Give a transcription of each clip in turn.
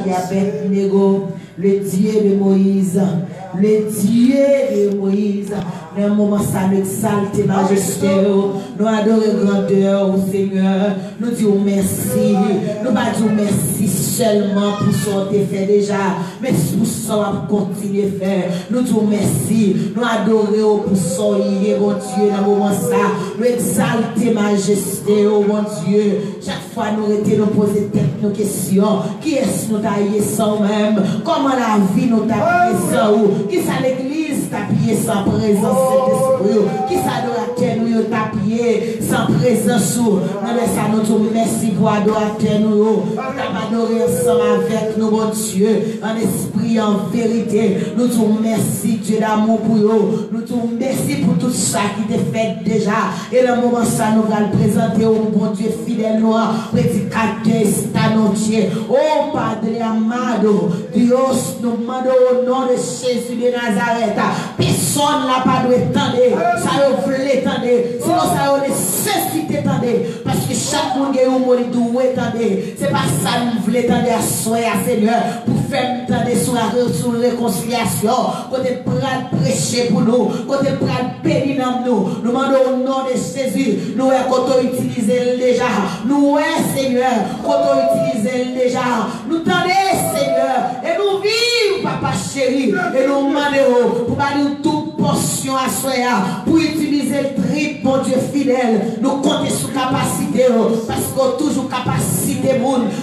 et Abednego, le Dieu de Moïse, le Dieu de Moïse. Dans un moment, ça nous exalte, majesté, nous adorons grandeur au Seigneur, nous disons merci, nous ne disons merci seulement pour ce qu'on a fait déjà, mais pour ce qu'on va continuer à faire. Nous disons merci, nous adorons pour ce qu'on a, mon Dieu, dans un moment ça, nous exalter majesté, oh mon Dieu. Chaque fois nous nous poser nos questions, qui est-ce nous tailler sans même, comment la vie nous tailler sans ou, qui ça l'église tailler sans présence. Qui s'adorateur nous tapé sans présence nous ça nous disons merci pour adorateur nous adorer ensemble avec nous mon Dieu en esprit en vérité nous disons merci Dieu d'amour pour nous nous disons merci pour tout ça qui t'est fait déjà et dans le moment ça nous va le présenter au bon Dieu fidèle noir prédicateur stanotier oh Padre amado Dios nous demandons au nom de Jésus de Nazareth personne n'a pas de tendre, ça vous voulez tendre, sinon ça vous nécessité tendre, parce que chaque monde qui est au monde doit tendre, c'est pas ça nous voulons tendre à soi, Seigneur, pour faire tendre sur la réconciliation, côté prendre prêcher pour nous, côté prendre bénir nous, nous demandons au nom de Jésus, nous quand on utilise déjà, nous Seigneur, quand on utilise déjà, nous tendez Seigneur, et nous vivons papa chéri, et nous demandons pour pas nous tout portion à soi pour utiliser le trip, mon Dieu fidèle. Nous comptons sur capacité, parce qu'on toujours capacité,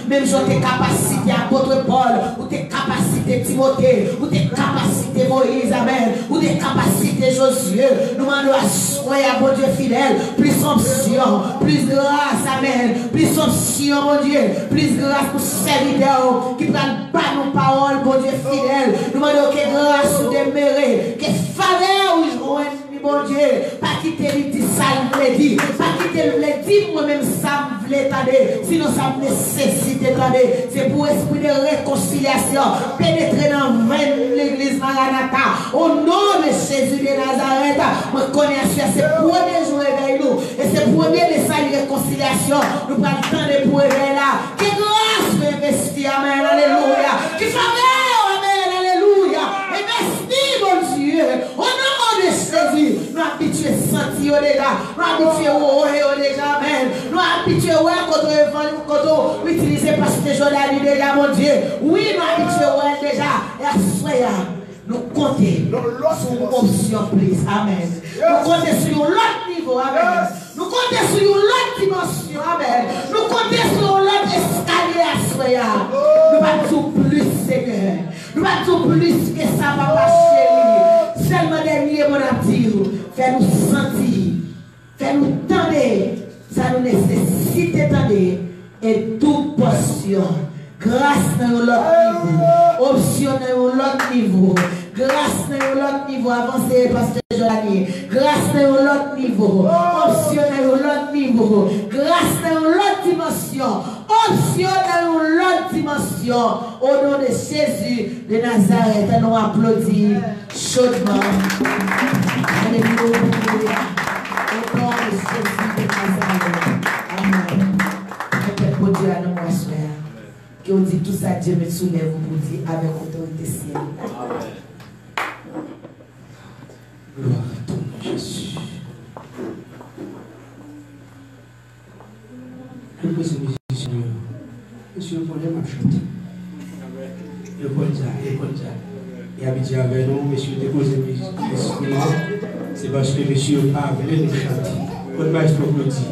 même j'ai tes capacités apôtre Paul, ou tes capacités Timothée, ou tes capacités Moïse, amen, ou tes capacités Josué. Nous demandons à soi, mon Dieu fidèle, plus option, plus grâce, amen, plus option, mon Dieu, plus grâce pour serviteurs qui prennent pas nos paroles, mon Dieu fidèle. Nous demandons que grâce ou demeure, que faveur ou joie, mon Dieu, pas quitter les petits salles, me dit, pas quitter les petits, moi-même, ça me voulait t'aider, sinon ça me nécessite t'aider. C'est pour esprit de réconciliation, pénétrer dans l'église Maranatha, au nom de Jésus de Nazareth. Moi, connais c'est pour les jours avec nous, et c'est pour les messages de réconciliation. Nous prenons le temps de pour là. Que grâce nous investir, amen, alléluia. Que faveur, amen, alléluia. Investir, mon Dieu, au nom de Jésus. Nous habitués à sentir déjà, nous habitués à ouvrir déjà, amen. Nous habitués à quand on utilise parce que Jordan déjà, mon Dieu. Oui, nous habitués à déjà, et à soya. Nous comptons sur une option prise, amen. Nous comptons sur l'autre niveau, amen. Nous comptons sur l'autre dimension, amen. Nous comptons sur l'autre escalier à soya. Nous battons plus, Seigneur. Nous battons plus que ça, papa chéri. Seulement dernier, mon ami, fais-nous sentir, fais-nous tendre, ça nous nécessite tendre, et toute portion, grâce dans l'autre niveau, option dans l'autre niveau, grâce dans l'autre niveau, avancez, pasteur Jolani, grâce dans l'autre niveau, option dans l'autre niveau, grâce dans l'autre dimension, option dans l'autre dimension, au nom de Jésus de Nazareth, nous applaudissons chaudement. Alléluia. Au nom de Jésus de Nazareth. Amen. Pour Dieu à nous, frère. Que on dit tout ça, Dieu me soulève pour dire avec autorité ciel. Amen. Gloire à ton nom, Jésus. Je prie ce Seigneur. Monsieur, le problème a chanté. Le Ponza. Et habitué avec nous, monsieur, déposer mes instruments. C'est parce que monsieur a appelé nous chanter. Votre maître Claudie.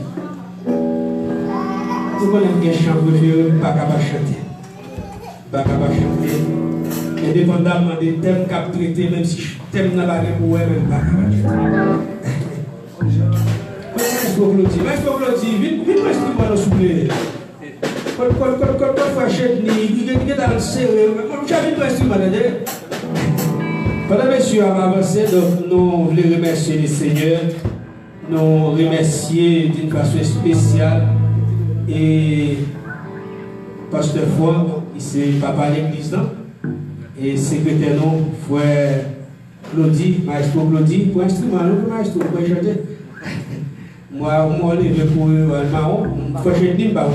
Nous connaissons bien chant préféré, pas capable de chanter. Pas capable de chanter. Indépendamment des thèmes qu'a traité, même si je thème n'a pas pour elle, même pas capable de chanter. Maître Claudie, vite l'instrument nous souffler. Quand je chante, il est dans le serré. J'avais l'instrument là-dedans. Pendant que monsieur a avancé, nous voulons remercier les seigneurs, nous remercier d'une façon spéciale et pasteur Fouan, c'est papa de l'église, et secrétaire nous, frère Claudie, maestro Claudie, pour instrument, pour maestro, pour chanter. Moi, je vais pour le marron, il faut que je ne dise pas.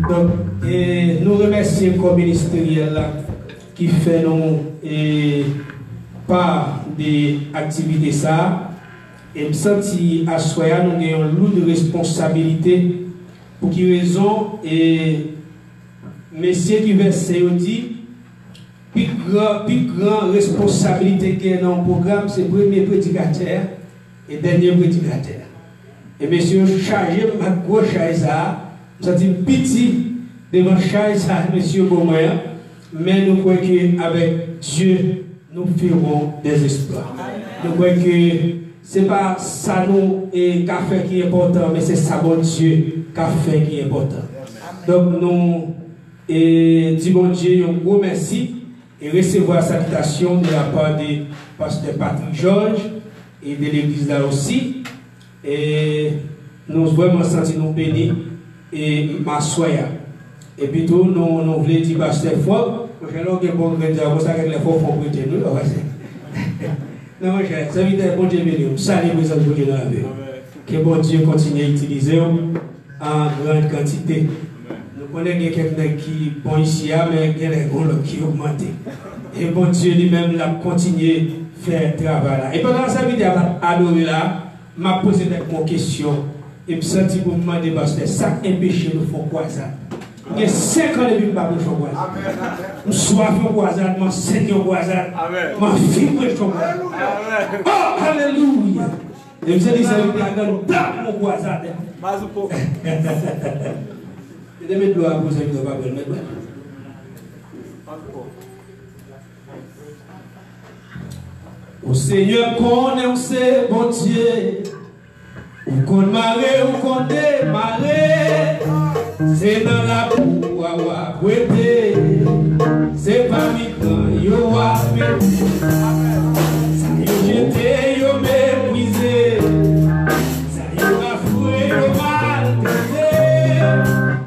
Donc, Et nous remercions le corps ministériel là, qui fait nous part des activités ça. Et me senti à Soya, nous avons un lot de responsabilité. Pour qui raison, et messieurs qui versent dit, plus grande responsabilité qu'il y a dans le programme, c'est le premier prédicateur et dernier prédicateur. Et messieurs, chargez ma grosse charge ça, nous sommes petit devant charge ça, messieurs Beaumoyen, mais nous croyons qu'avec Dieu, nous ferons des exploits. Nous croyons que ce n'est pas ça nous et café qui est important, mais c'est ça bon Dieu café qui est important. Donc nous disons bon Dieu un gros merci et recevoir la salutation de la part de pasteur Patrick Georges et de l'église là aussi. Et nous vraiment sentir nous bénis et m'assoyer. Et puis tout nous voulons dire pasteur fort, parce que là on est bon de dire ça que les forts font prêter nous. Non, mon cher, ça veut dire bon Dieu béni. Salut, mes amis, dans la vie. Que bon Dieu continue à utiliser en grande quantité. Nous connaissons quelqu'un qui est bon ici, mais il y a des gros qui augmentent. Et bon Dieu lui-même l'a continué à faire travail là. Et pendant sa vidéo adorée là, m'a posé des questions. Et me senti pour me demander, parce que ça empêche nous faire quoi ça? Il y a 5 ans depuis que je ne pas de chocolat. Je suis soif de croisade, je suis saigne de croisade, je suis fibre de chocolat. Oh, alléluia! Et vous allez savoir que je suis dans mon croisade. Je vais mettre de l'eau à vous, ça ne va pas mettre. Au Seigneur connaît, on sait, bon Dieu. Ou qu'on marée, ou qu'on démarre. C'est dans la boue à prêter. C'est pas mi-temps, yo a pété. Ça y est jeté, yo méprisé. Ça y est bafoué, yo maltraité.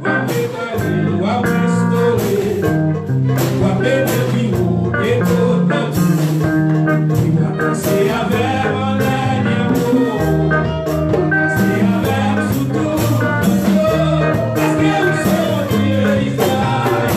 Ou a préparé, ou a restauré. Ou a pété pivot et tout dans tout. Tu vas danser avec mon dernier mot. Danser avec sous tout. Parce que nous sommes Dieu Israël.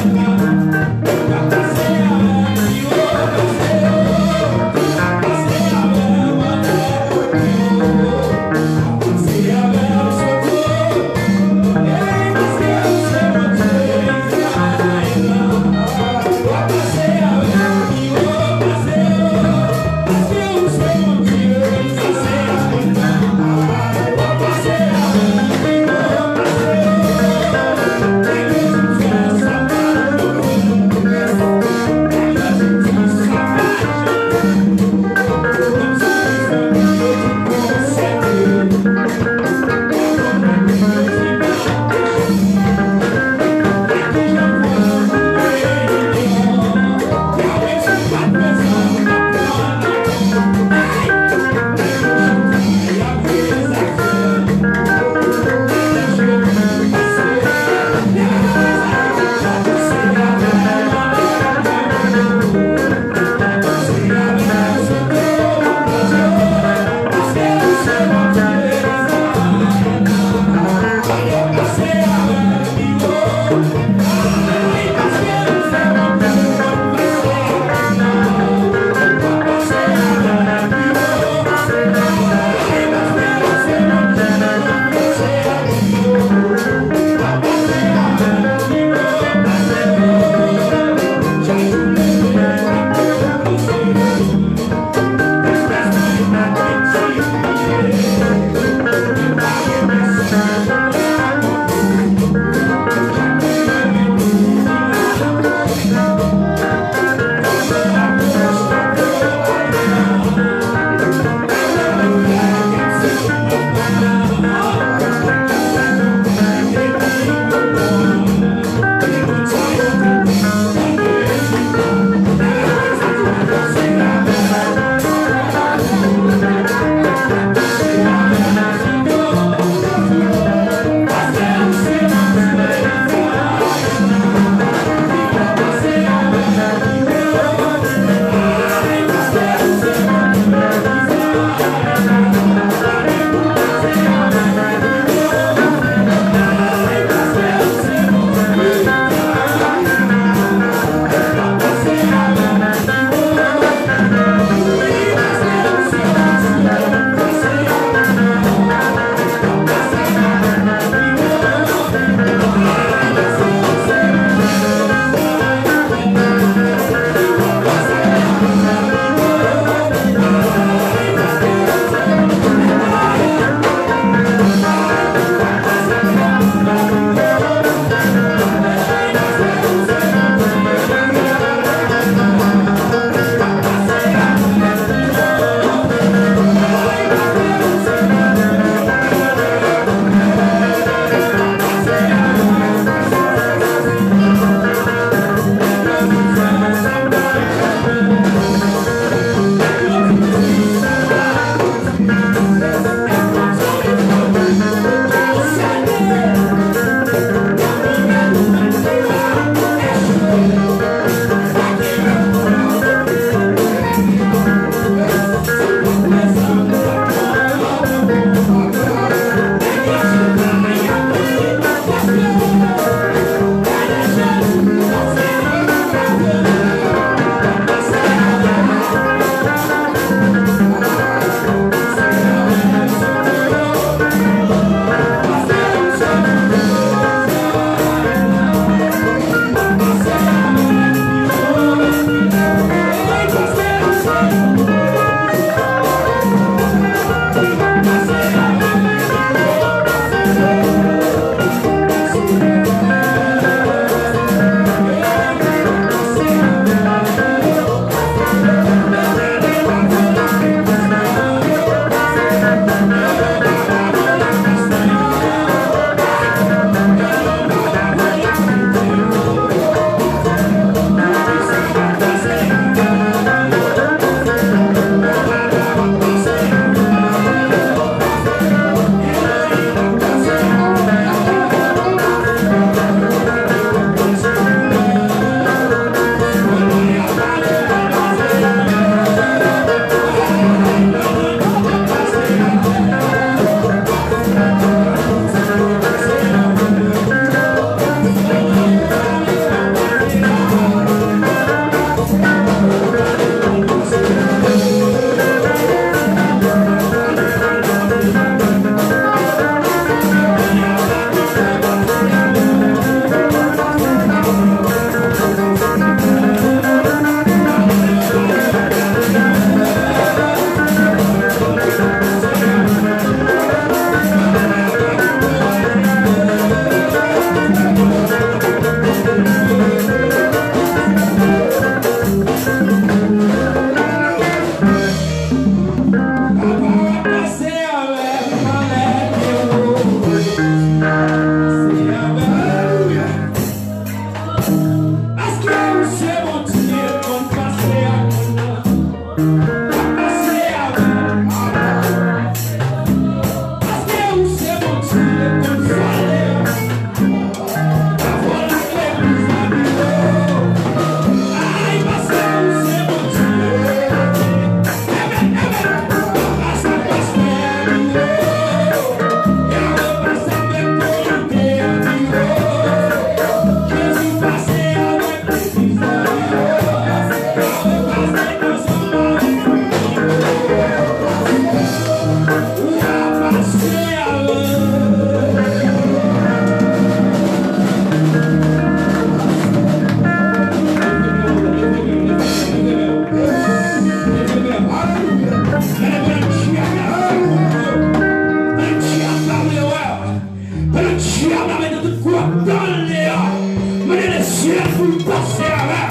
passer avant.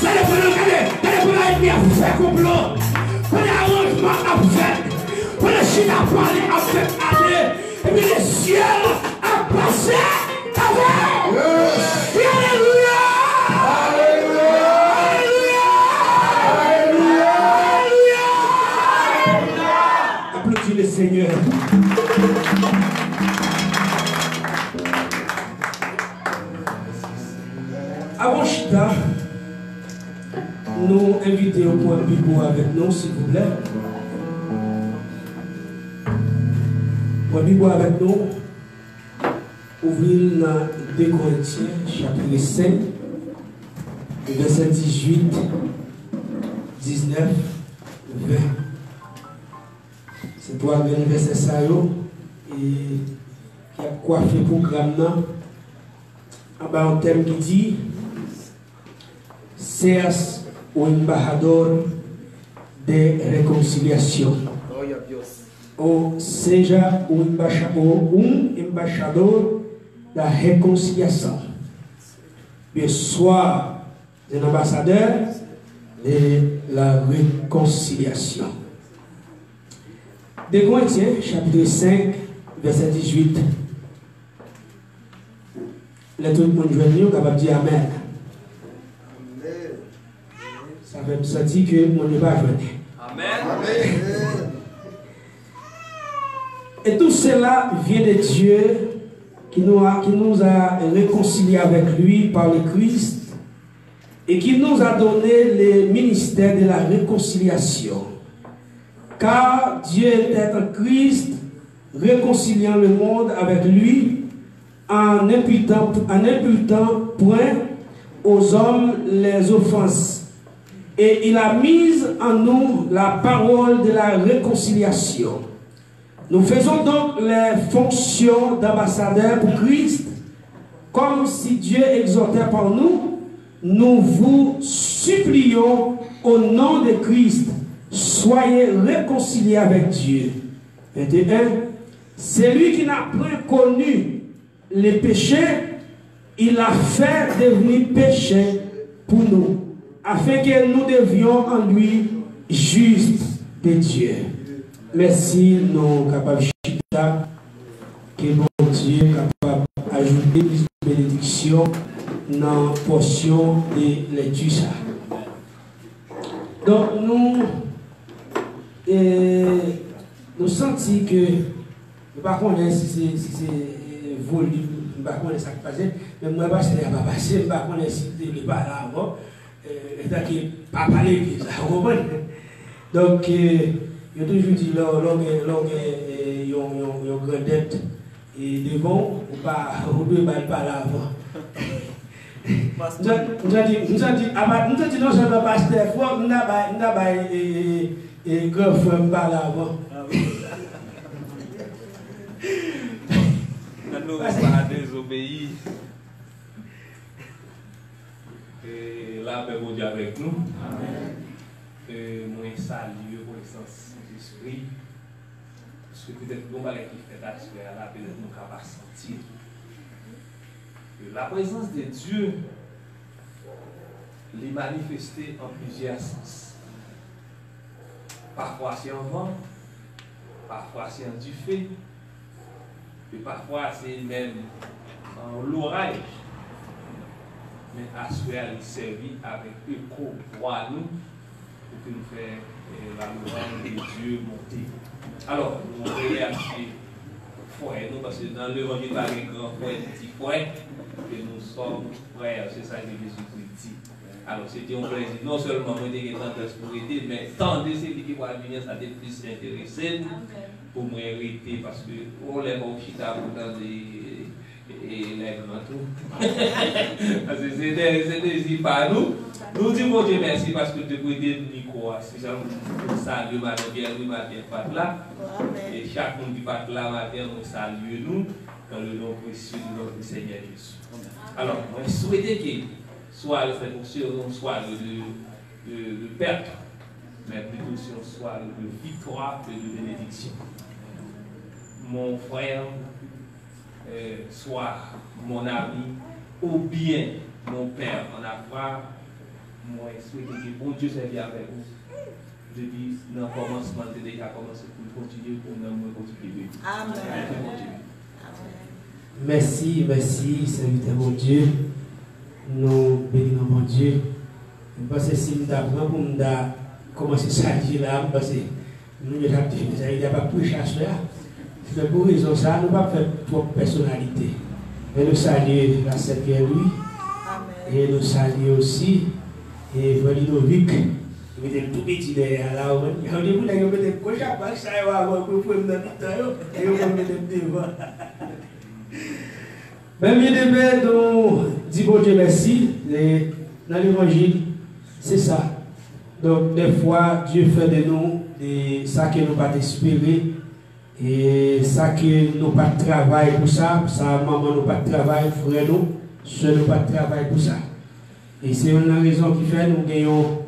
Allez, pour nous ennemi à faire complot. Pour les arrangements à faire. Pour les chines à parler à faire aller. Et puis les cieux à passer avant. Alléluia. Applaudis le Seigneur. Avant Chita, nous invitons au point Bibo avec nous, s'il vous plaît. Point Bibo avec nous. Ouvrez dans 2 Corinthiens, chapitre 5, verset 18, 19, 20. C'est toi qui verset ça et qui a coiffé le programme là. Un thème qui dit seas un embajador de reconciliação. Ou seja, embaixador da reconciliação. Sois un ambassadeur de la réconciliation. 2 Corinthiens, chapitre 5, verset 18. Là, tout le monde joue, capable de dire Amen. Ça fait me sentir que mon n'est pas joué. Amen. Et tout cela vient de Dieu qui nous a réconciliés avec lui par le Christ et qui nous a donné le ministère de la réconciliation. Car Dieu était en Christ, réconciliant le monde avec lui, en imputant point aux hommes les offenses. Et il a mis en nous la parole de la réconciliation. Nous faisons donc les fonctions d'ambassadeurs pour Christ, comme si Dieu exhortait par nous. Nous vous supplions au nom de Christ, soyez réconciliés avec Dieu. 21. C'est lui qui n'a point connu les péchés, il a fait devenir péché pour nous, afin que nous devions en lui justes de Dieu. Merci, nous capables de que bon Dieu capable d'ajouter plus de bénédiction dans la portion de lecture. Donc, nous sentons que, par contre, si c'est volume, par contre, ça qui passe, mais moi, je ne sais pas passer, par contre, si je ne pas là avant, c'est-à-dire que pas parler, ça comprend. Donc, je toujours dit, l'homme est une grande dette, et devant, on ne peut pas là avant. Nous avons dit, non seulement pasteur, nous avons grand frère pas là avant. Nous pas désobéir. Et la paix de Dieu avec nous. Amen. Moi, salue pour l'essence Saint-Esprit. Parce que peut-être nous allons faire d'atmosphère là, peut-être nous capables de sentir. La présence de Dieu les manifestée en plusieurs sens. Parfois c'est en vent, parfois c'est en du feu, et parfois c'est même en l'orage. Mais à ce qu'il servit avec écho pour nous, pour que nous fassions la louange de Dieu monter. Alors, nous réagissons frères, nous, parce que dans l'évangile, il y a un grand frère, un petit frère, que nous sommes frères, c'est ça que Jésus-Christ dit. Alors, c'était un plaisir, non seulement moi, j'ai tendance pour aider, mais tant de celui qui va venir, ça devient plus intéressé pour moi arrêter, parce que on lève au chita pour dans les grands tout. Parce que c'est des pas nous. Nous disons Dieu merci parce que depuis aider Nico, si ça nous salue, madame Pierre, madame Pat là. Et chaque monde qui part là, matin, nous salue nous dans le nom précieux de notre Seigneur Jésus. Alors, je souhaite que soit le fait soit de perte, mais plutôt soit de victoire et de bénédiction. Mon frère, soit mon ami, ou bien mon Père en avoir, moi, souhaite que bon Dieu serve avec nous. Depuis le commencement, j'ai déjà commencé pour continuer, pour nous continuer. Amen. Merci, merci, serviteur mon Dieu. Nous bénissons mon Dieu. Parce que si nous avons pour nous commencer ça là, parce que nous n'avons pas pris chasse là. C'est pour raison ça, nous ne pas faire trop de personnalité. Et nous saluons la Sainte Pierre-Louis. Et nous saluons aussi Validovic. Il était tout petit derrière là. Il y a des gens qui ont mis des coches à part, ça va avoir pour me donner et on va mettre devant. Même il devait nous dire bon Dieu merci. Dans l'évangile, c'est ça. Donc, des fois, Dieu fait de nous ça que nous pas espérer. Et ça que nous pas travail pour ça. Ça, maman nous pas travail, frère nous, soeur nous pas travail pour ça. Et c'est une raison qui fait nous gagnons.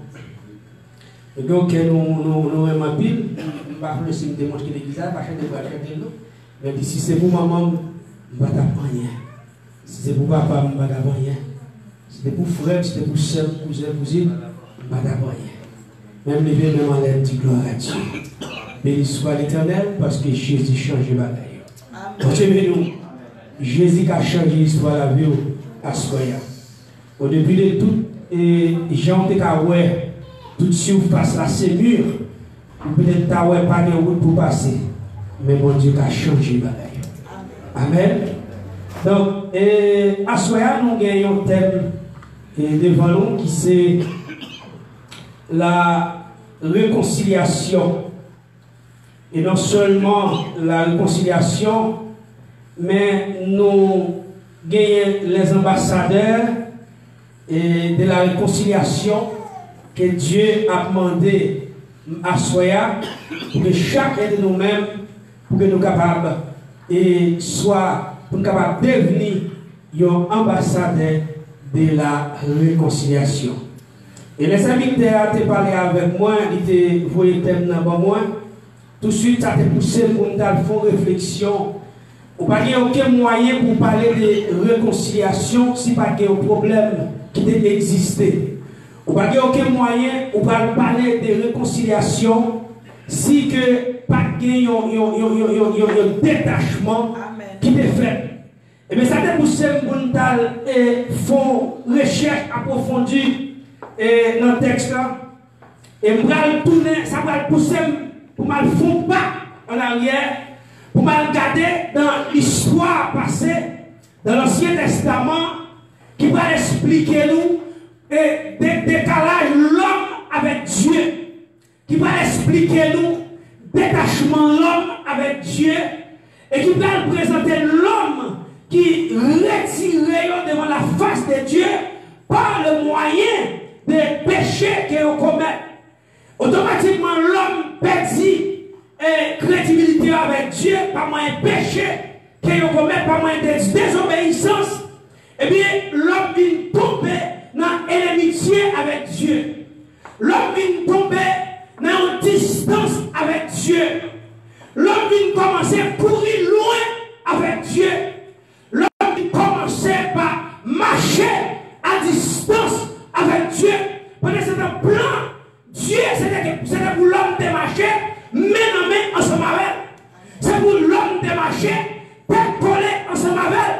Donc, nous aimons pile. Je ne vais pas me démontrer l'église, je ne vais pas acheter l'eau. Mais si c'est pour maman, je ne vais pas rien. Si c'est pour papa, je ne vais pas rien. Si c'est pour frère, si c'est pour soeur, cousin, cousine, je ne vais pas rien. Même les vieux, même en l'air, dit gloire à Dieu. Béni soit l'Éternel, parce que Jésus change la bagaille. Jésus a changé l'histoire de la vie à Soya. Au début de tout, Jean était à ouais. Tout de suite, face à ces murs, peut-être que pas de route pour passer. Mais mon Dieu a changé la bagaille. Amen. Donc, à Soya, nous avons un thème devant nous qui c'est la réconciliation. Et non seulement la réconciliation, mais nous gagnons les ambassadeurs de la réconciliation que Dieu a demandé à Soya pour que chacun de nous-mêmes, pour que nous capables et soit pour nous capables de devenir un ambassadeur de la réconciliation. Et les invités ont parlé avec moi, ils ont voulu thème dans moi. Tout de suite, ça t'a poussé pour nous faire une réflexion. Vous n'avez aucun moyen pour parler de réconciliation si pas qu'il y a un problème qui existe. Vous n'avez aucun moyen pour parler de réconciliation si que pas qu'il y a un détachement qui est fait. Et bien ça t'a poussé pour nous faire une recherche approfondie dans le texte. Et je vais tourner, ça va pousser pour mal fond pas en arrière, pour mal regarder dans l'histoire passée, dans l'Ancien Testament, qui va expliquer nous et décalage l'homme avec Dieu, qui va expliquer nous détachement l'homme avec Dieu, et qui va présenter l'homme qui retire devant la face de Dieu par le moyen des péchés qu'il commet. Automatiquement, l'homme perdit crédibilité avec Dieu par moyen de péché qu'il commet, par moyen de désobéissance. Eh bien, l'homme vient tomber dans l'amitié avec Dieu. L'homme vient tomber dans une distance avec Dieu. L'homme vient commencer à courir loin avec Dieu. L'homme vient commencer par marcher à distance avec Dieu. Parce que c'est un plan. Dieu, c'était pour l'homme de marcher, main en main ensemble avec. C'est pour l'homme de marcher, tête collée ensemble avec.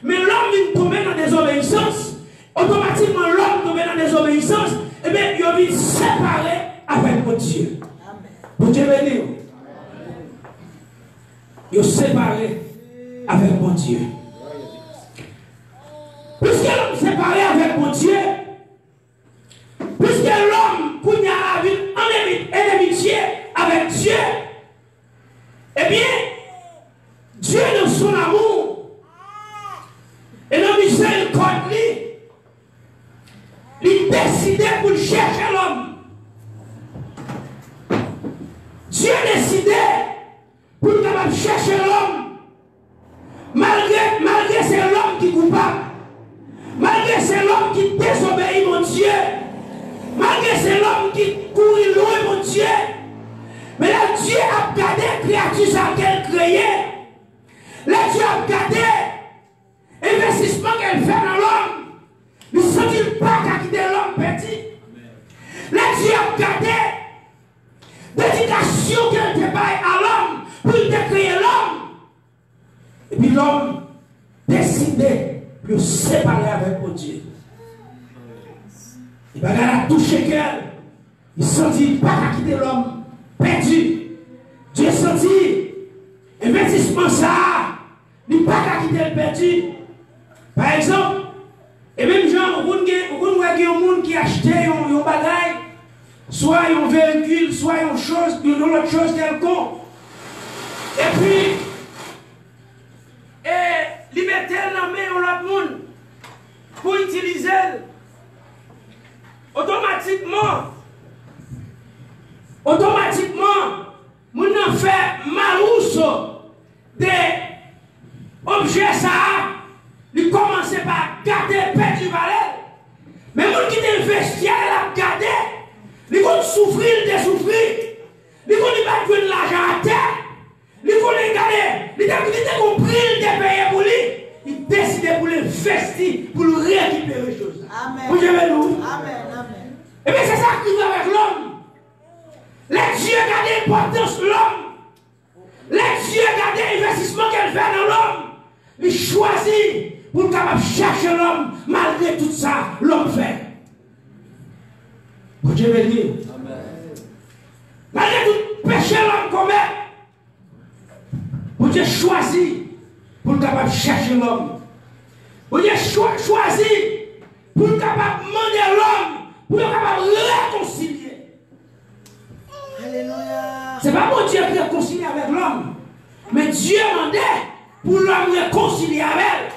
Mais l'homme vient tomber dans des obéissances. Automatiquement, l'homme tombe dans des obéissances. Et bien, il vient séparer avec mon Dieu. Pour Dieu béni. Il séparé avec mon Dieu. Puisque l'homme séparé avec mon Dieu, puisque l'homme qui a la vie en amitié avec Dieu, eh bien, Dieu dans son amour et dans miséricorde, il décidé pour chercher l'homme. Dieu décidé pour chercher l'homme. Malgré c'est l'homme qui est coupable. Malgré c'est l'homme qui désobéit mon Dieu. Malgré c'est l'homme qui court loin mon Dieu. Mais là Dieu a gardé la créature qu'elle créait. Là Dieu a gardé l'investissement qu'elle fait dans l'homme. Il Il va toucher qu'elle. Il sentit pas qu'à quitter l'homme perdu. Dieu sentit investissement ça. Il pas qu'à quitter le perdu. Par exemple, et même genre, vous voyez un monde qui achète un bagage, soit un véhicule, soit une chose, une autre chose quelconque. Et puis, il mettait la main à l'autre monde pour utiliser automatiquement, mon a fait malousse des objets ça, il commençait par garder perdu valeur. Mais mon qui t'investit, elle a gardé, il va souffrir, il va jouer de l'argent à terre, il va garder, il a compris, il a payé pour lui, il décide pour l'investir, pour le récupérer les choses. Amen. Vous avez nous? Amen. Amen. Et bien c'est ça qui va avec l'homme. Les dieux gardent l'importance de l'homme. Les dieux gardent l'investissement qu'elle fait dans l'homme. Il choisit pour capable chercher l'homme. Malgré tout ça, l'homme fait. Pour Dieu béni. Malgré tout péché l'homme commet. Pour Dieu choisit pour capable chercher l'homme. Pour Dieu choisit pour capable demander l'homme. Pour capable réconcilier. Alléluia. Ce n'est pas mon Dieu qui réconcilie avec l'homme. Mais Dieu demandait pour l'homme réconcilier avec elle.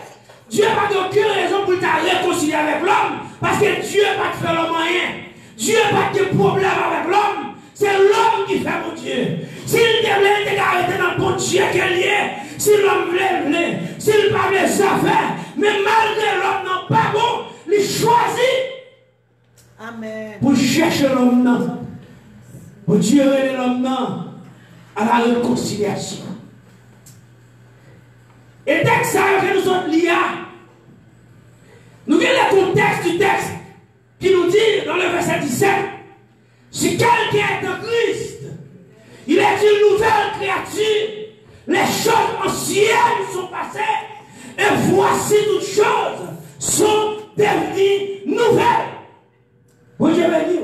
Dieu n'a pas aucune raison pour te réconcilier avec l'homme. Parce que Dieu n'a pas fait l'homme rien. Dieu n'a pas de problème avec l'homme. C'est l'homme qui fait mon Dieu. S'il te voulait, il arrêté dans le bon Dieu qu'elle y est. Si l'homme voulait, s'il ne pas voulait ça faire. Mais malgré l'homme non pas bon, il choisit. Amen. Pour chercher l'homme non. Pour Dieu et l'homme non. À la réconciliation. Et dès que ça que nous autres liés, nous avons le contexte du texte qui nous dit dans le verset 17, si quelqu'un est en Christ, il est une nouvelle créature, les choses anciennes sont passées, et voici toutes choses sont devenues nouvelles. Vous avez dit?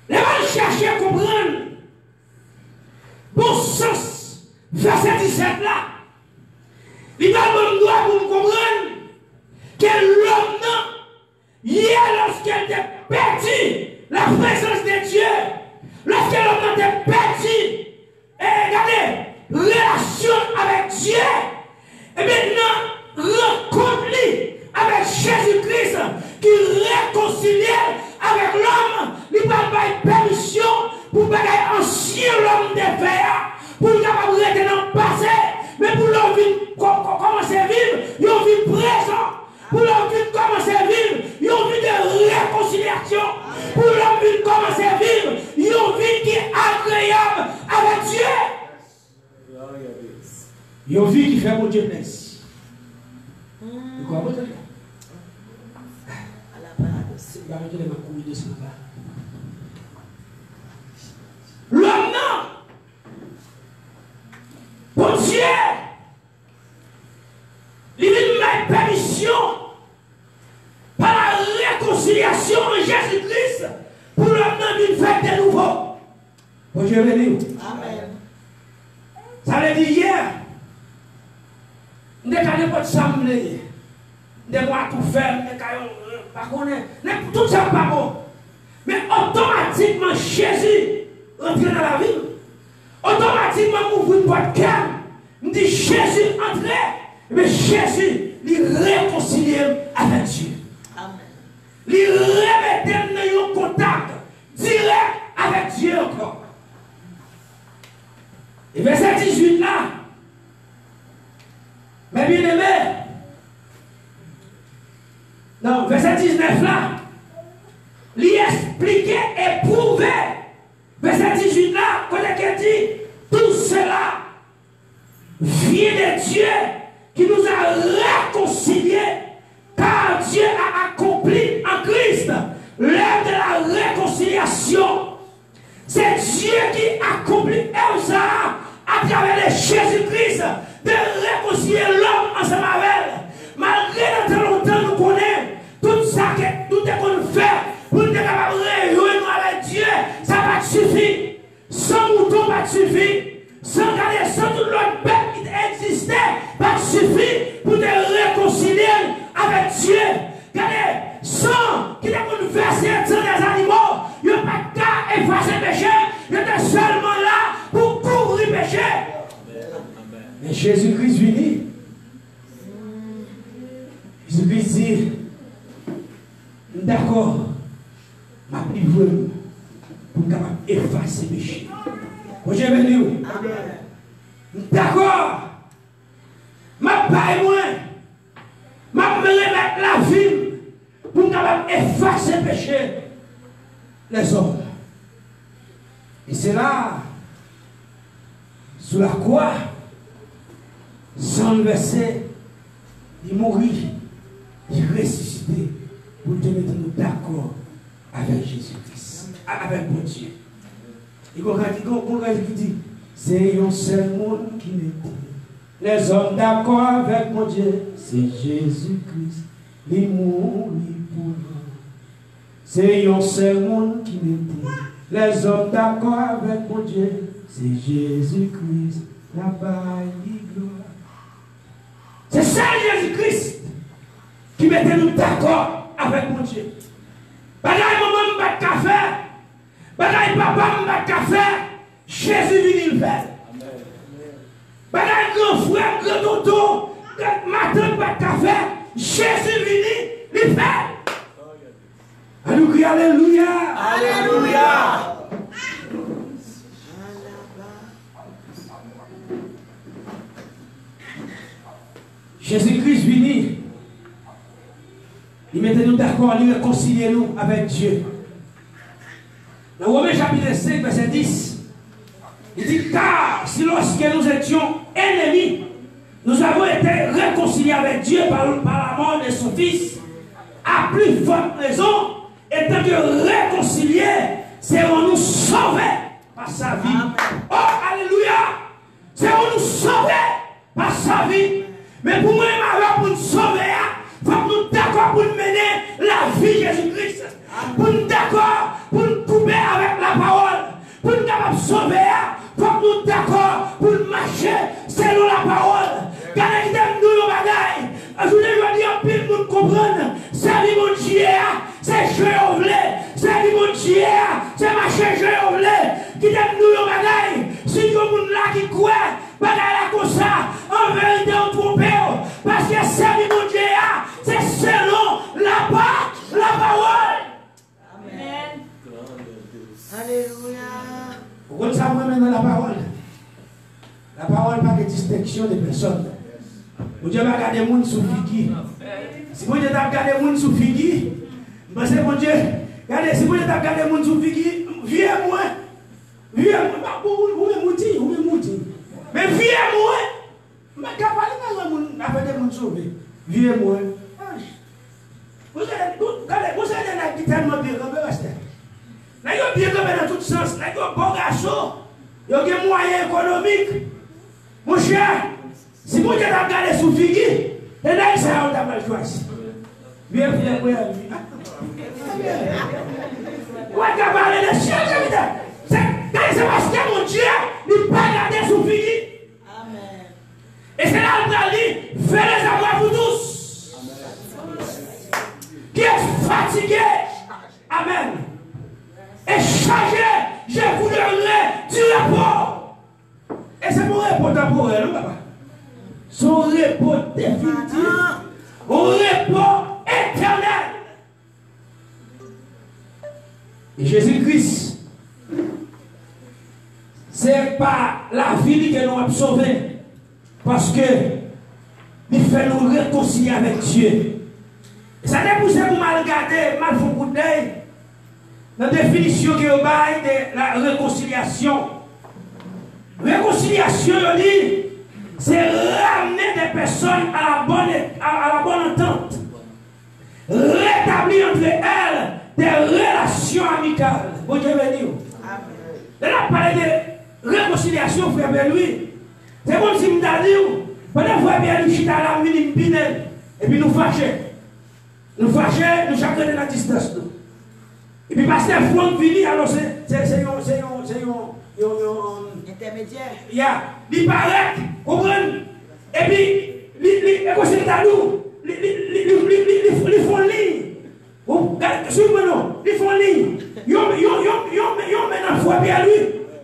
Les gens cherchent à comprendre bon sens, verset 17 là. Il va me droit pour me comprendre que l'homme, hier, lorsqu'elle était perdu, la présence de Dieu, lorsque l'homme était perdu, et regardez, relation avec Dieu, et maintenant, rencontre-lui avec Jésus-Christ qui réconcilie avec l'homme, il va avoir permission pour bagailler ancien l'homme des verts, pour le capable de rester dans le passé, mais pour leur vie commencer à vivre, ils ont vie présent. Pour leur vie commencer à vivre, ils ont vie de réconciliation. Pour leur vie commencer à vivre, ils ont vie qui est agréable avec Dieu. Ils ont vie qui fait mon Dieu plaisir. Vous comprenez? À la base, l'homme non. Pour Dieu, il lui met permission par la réconciliation en Jésus-Christ pour l'homme d'une fête de nouveau. Pour Dieu béni. Amen. Ça veut dire hier, nous n'avons pas de semblé, nous n'avons pas tout faire, nous n'avons pas connaître, tout ça pas bon. Mais automatiquement, Jésus rentre dans la vie. Automatiquement, vous ouvrir votre cœur. Nous dit Jésus entrer. Mais Jésus, il réconcilie avec Dieu. Amen. Il remet dans un contact direct avec Dieu encore. Et verset 18 là. Mais bien aimé. Non, verset 19 là. Lui expliquer et prouver. Verset 18 là, quand il dit, tout cela vient de Dieu qui nous a réconciliés, car Dieu a accompli en Christ l'œuvre de la réconciliation. C'est Dieu qui accomplit ça à travers Jésus-Christ de réconcilier l'homme ensemble avec elle. Malgré notre longtemps nous connaissons Jésus-Christ venu. Jésus-Christ dit, d'accord, ma livré pour capable effacer le péché. Vous avez venu. D'accord, ma paille moi, ma remettre la vie pour capable effacer le péché les hommes. Et c'est là, sous la croix, sans le verset, il mourit, il ressuscité pour te mettre d'accord avec Jésus-Christ, avec mon Dieu. Et quand il dit, c'est un seul monde qui m'était. Les hommes d'accord avec mon Dieu, c'est Jésus-Christ, il mourit pour nous. C'est un seul monde qui m'était. Les hommes d'accord avec mon Dieu, c'est Jésus-Christ, la bataille gloire. C'est ça Jésus-Christ qui mettait nous d'accord avec mon Dieu. Bagaille maman m'a café, bagaille papa m'a café, Jésus vient le faire. Bagaille grand frère, grand tonton, ma tante m'a café, Jésus vient le faire. Alléluia, alléluia. Alléluia. Jésus-Christ venu, il mettait nous d'accord, il réconciliait nous avec Dieu. Dans Romains chapitre 5, verset 10, il dit, car si lorsque nous étions ennemis, nous avons été réconciliés avec Dieu par la mort de son Fils, à plus forte raison, étant que réconciliés, serons-nous sauvés par sa vie. Oh, alléluia! Serons-nous sauvés par sa vie. Mais pour moi, pour nous sauver, il faut que nous d'accord pour mener la vie de Jésus-Christ. Pour nous d'accord, pour nous couper avec la parole. Pour nous capables de sauver, il faut que nous d'accord pour nous marcher selon la parole. Quand nous nous bagaille, je vous dis en pile pour nous comprendre. C'est vie mon Dieu, c'est jeu au blé. C'est vie mon Dieu, c'est marcher jeu au blé. Qui nous bagaille, si nous sommes là qui croient, bagaille comme ça, en vérité on trompe. Parce que c'est vie mon Dieu, c'est selon la parole. Amen. Alléluia. Vous savez maintenant la parole. La parole pas de distinction de personnes. Vous Dieu va regarder les gens sous figure. Si vous Dieu t'a regardé les gens sous figure, parce que mon Dieu, regardez, si vous Dieu t'a regardé les gens sous figure, viens-moi. Viens-moi, vous me mouti. Mais viens-moi. Je ne vais pas parler de mon sauvé. Viens-moi. Vous avez dit tellement bien comme rester. Vous avez bien comme dans tout sens. Vous avez un bon garçon. Vous avez un moyen économique. Mon cher, si vous avez regardé sous figure, et là, ça va mal choisi. Viens, moi. Vous avez parlé de chien, c'est parce que mon Dieu, il ne pas regarder sous figure. Et c'est là où il dit, faites les avoir pour tous. Qui est fatigué. Amen. Et chargé, je vous donnerai du repos. Et c'est mon repos temporel, non, papa? Son repos définitif. Un repos éternel. Et Jésus-Christ, c'est pas la vie que nous avons sauvée. Parce que il fait nous réconcilier avec Dieu. Et ça n'est poussé pour mal regarder, mal faire coup d'œil. La définition qui est au bail de la réconciliation. Réconciliation, je dis, c'est ramener des personnes à la bonne entente. Rétablir entre elles des relations amicales. Bon Dieu béni. Là, on parle de réconciliation, frère lui. C'est comme si nous avons dit, pendant que bien nous chita la minime pinel, et puis nous fâchons. Nous fâchons, nous chacun de la distance. Et puis parce que Franck vini, alors c'est un intermédiaire. Il paraît, comprenez? Et puis, les conseils d'adou, ils font ligne. Suivez-moi, ils font ligne. Ils ont maintenant foi bien lui,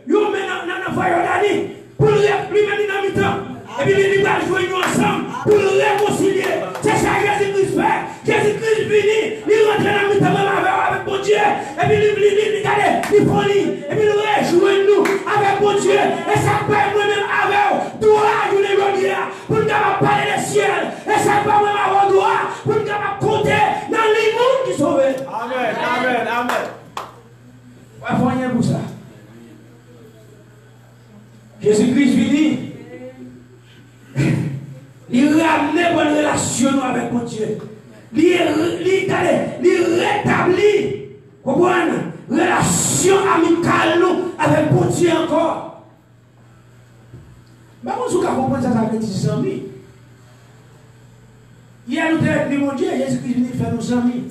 ils ont maintenant foi Jordanie. Pour lui-même, il a mis temps. Et puis, rentrer dans le temps avec mon Dieu, et puis il folie, et puis il rejoint nous avec mon Dieu, et ça paye moi-même avec droit, je l'ai dit, pour nous parler des ciels, et ça paye moi-même avec droit, pour nous compter dans les mondes qui sont sauvés. Amen, amen, amen. Il faut rien pour ça. Jésus-Christ dit, il ramène bonne relation avec mon Dieu. Il rétablit, comprenez, relation amicale avec mon Dieu encore. Mais on ne comprend pas ça avec des amis. Hier, nous avons dit, mon Dieu, Jésus-Christ vient faire nos amis.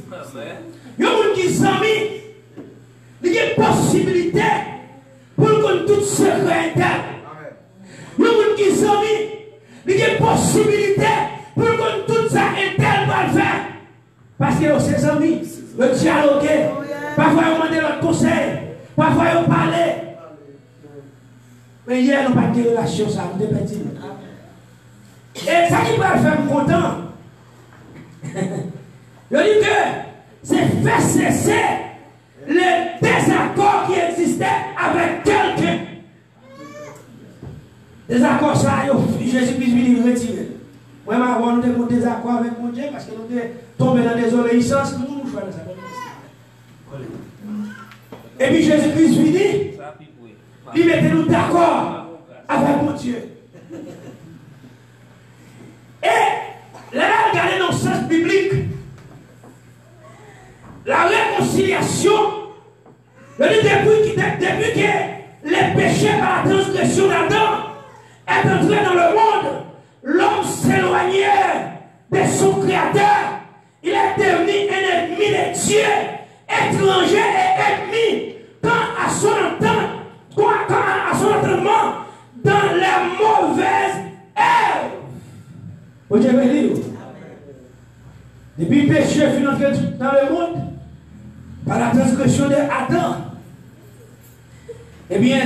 Il y a des gens qui sont amis. Il y a une possibilité pour qu'on tout secret interne. Il y a des gens qui sont amis. Il y a une possibilité pour qu'on tout ça interne va le faire. Parce que ses amis, le dialoguer, parfois ils demandent leur conseil, parfois ils parlent. Mais hier, nous n'avons pas de relation, ça, nous sommes petits. Et ça qui va faire content, je dis que c'est faire cesser les désaccords qui existaient avec quelqu'un. Désaccords, ça, Jésus-Christ vient retirer. Moi, avant, nous avons des désaccords avec mon Dieu parce que nous sommes tombés dans des désobéissances. Nous nous choisissons ça. Et puis Jésus-Christ dit, il mettait nous d'accord avec mon Dieu. Et là, regardez dans le sens biblique, la réconciliation, depuis que les péchés par la transgression d'Adam est entré dans le monde, l'homme s'éloignait de son créateur. Il est devenu un ennemi de Dieu, étranger et ennemi, quand à son entraînement dans les mauvaises œuvres. Vous avez dit, depuis le péché fut entré dans le monde, par la transgression d'Adam, eh bien,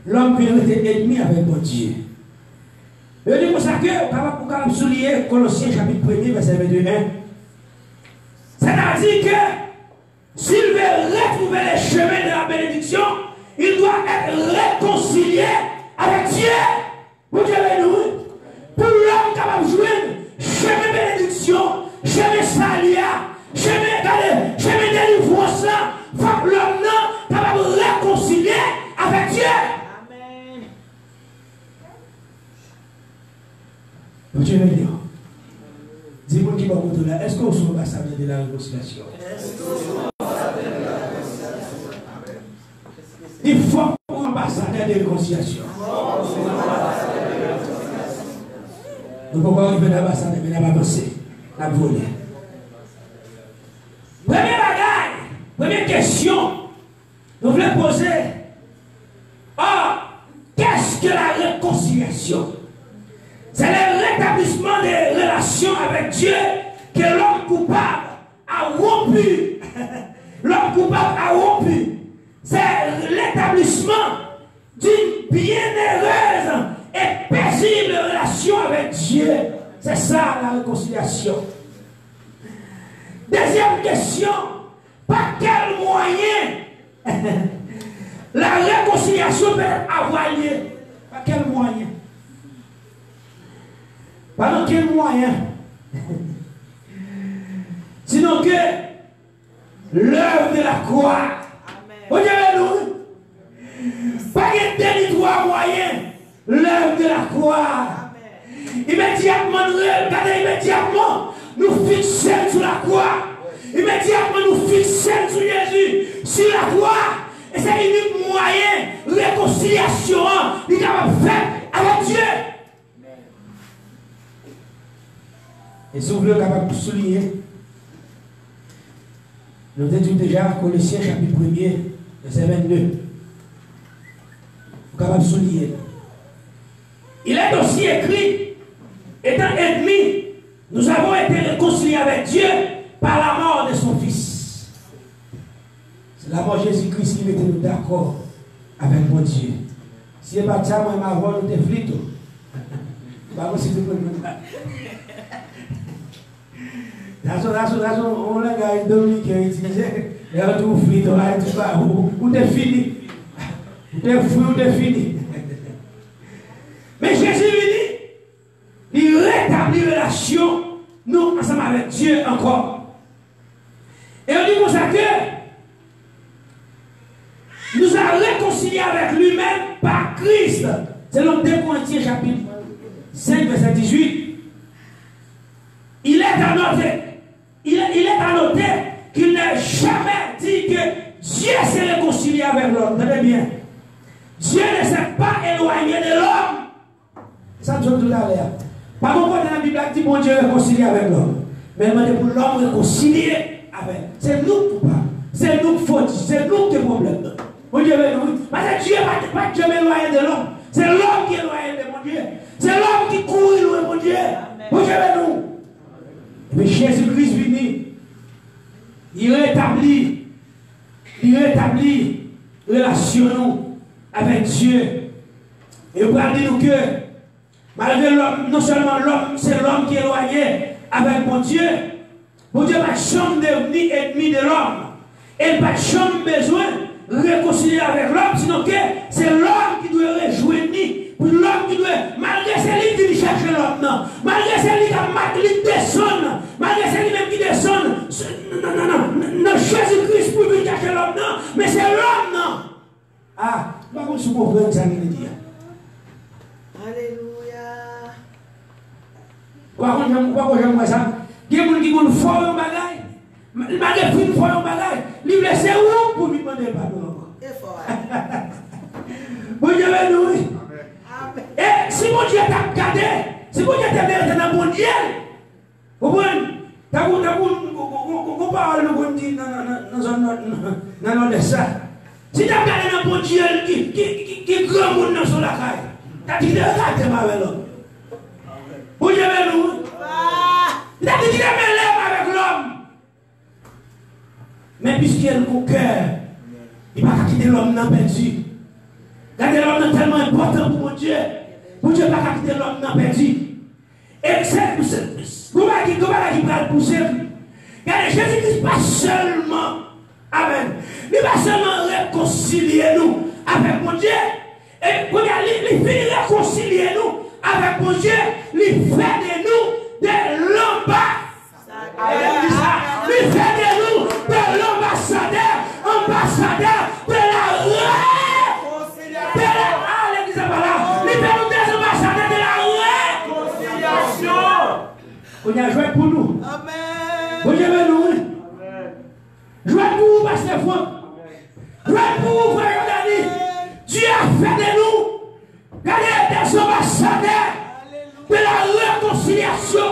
l'homme peut être ennemi avec mon Dieu. Je dis pour ça que, pour capable souligner Colossiens chapitre 1er, verset 21, c'est-à-dire que s'il veut retrouver les chemins de la bénédiction, il doit être réconcilié avec Dieu. Vous avez nous, pour l'homme capable de jouer, chemin de bénédiction, chemin salia, chemin délivrance, il faut que l'homme capable de réconcilier avec Dieu. Dieu est bien. Dis-moi qui va vous là. Est-ce que vous êtes ambassadeur de la réconciliation? Il faut un ambassadeur de réconciliation. Nous ne pouvons pas arriver à l'ambassadeur, mais nous n'avons pas pensé. Nous avons volé. Première bagaille, première question, nous voulons poser. Qu'est-ce que la réconciliation? C'est le rétablissement des relations avec Dieu que l'homme coupable a rompu. L'homme coupable a rompu. C'est l'établissement d'une bienheureuse et paisible relation avec Dieu. C'est ça la réconciliation. Deuxième question, par quel moyen la réconciliation peut avoir lieu? Par quel moyen? Par quel moyen? Sinon que l'œuvre de la croix. Regardez-nous. Pas de territoire moyen. L'œuvre de la croix. Immédiatement, regardez, immédiatement, nous fixons sur la croix. Immédiatement, nous fixons sur Jésus, sur la croix. Et c'est l'unique moyen de réconciliation qu'il a fait avec Dieu. Et si vous voulez capable de souligner, nous avons dit déjà Colossiens chapitre 1er, verset 22. Vous êtes capable de souligner. Il est aussi écrit, étant ennemis, nous avons été réconciliés avec Dieu par la mort de son Fils. C'est la mort de Jésus-Christ qui mettait nous d'accord avec mon Dieu. Si ce n'est pas ça, moi, ma voix, nous te flito. On a gars dominicain utilisé. Et on tout frit, tout ça. Où t'es fini? T'es fou, t'es fini. Mais Jésus lui dit, il rétablit la relation, nous, ensemble avec Dieu encore. Et on dit comme ça que nous avons réconcilié avec lui-même par Christ. C'est le 2 Corinthiens chapitre 5, verset 18. Il est à noter qu'il n'a jamais dit que Dieu s'est réconcilié avec l'homme. Tenez bien. Dieu ne s'est pas éloigné de l'homme. Ça, je tout à l'heure. Par contre, dans la Bible, dit bon Dieu réconcilié avec l'homme. Mais il pour l'homme réconcilié avec. C'est nous qui parlons. C'est nous qui faute. C'est nous qui avons problème. Mon Dieu, parce que Dieu n'est pas Dieu éloigné de l'homme. C'est l'homme qui est éloigné de mon Dieu. C'est l'homme qui court loin de mon Dieu. Mon Dieu, nous. Mais Jésus-Christ venu. Il rétablit relation avec Dieu. Et vous allez dire que malgré l'homme, non seulement l'homme, c'est l'homme qui est éloigné avec mon Dieu. Mon Dieu n'a pas de chambre ni ennemi de l'homme. Et pas de chambre besoin de réconcilier avec l'homme, sinon que c'est l'homme qui doit rejoindre. Pour l'homme qui doit, malgré c'est lui qui cherche l'homme, non. Malgré c'est lui qui descend, malgré c'est lui-même qui descend. Non, Jésus-Christ pour lui chercher l'homme, non. Mais c'est l'homme, non. Ah, pas comme si vous comprenez ça qu'il dit. Alléluia. Pourquoi j'aime ça? Il y a des gens qui ont fait un bagage. Malgré qu'il fait un bagage, il me laisse où pour lui demander pardon. Bon Dieu, nous. Et si mon Dieu t'a gardé, si mon Dieu t'a mérité dans mon Dieu, vous comprenez? Vous parlez dans notre ça. Si tu as gardé dans mon Dieu qui est grand monde dans son lacaille, tu as dit de regarder ma avec l'homme. Vous Dieu, nous. Il a dit qu'il est mêlé avec l'homme. Mais puisqu'il y a le cœur, il ne va pas quitter l'homme dans perdu. Regardez l'homme tellement important pour mon Dieu. Mon Dieu ne va pas quitter l'homme dans perdu. Et c'est comment il va le pousser. Regardez, Jésus-Christ pas seulement, amen, il va seulement réconcilier nous avec mon Dieu. Et regardez, il finit réconcilier nous avec mon Dieu. Il fait de nous des l'ambassadeur. Il fait de nous de l'ambassadeur, ambassadeur de la réconciliation. L'église est pas là. Il fait nous des ambassadeurs de la réconciliation. On y a joué pour nous. Amen. Vous aimez nous. Jouez pour vous, Pasteur Franck. Jouez pour vous, frère Dani. Dieu a fait de nous des ambassadeurs de la réconciliation.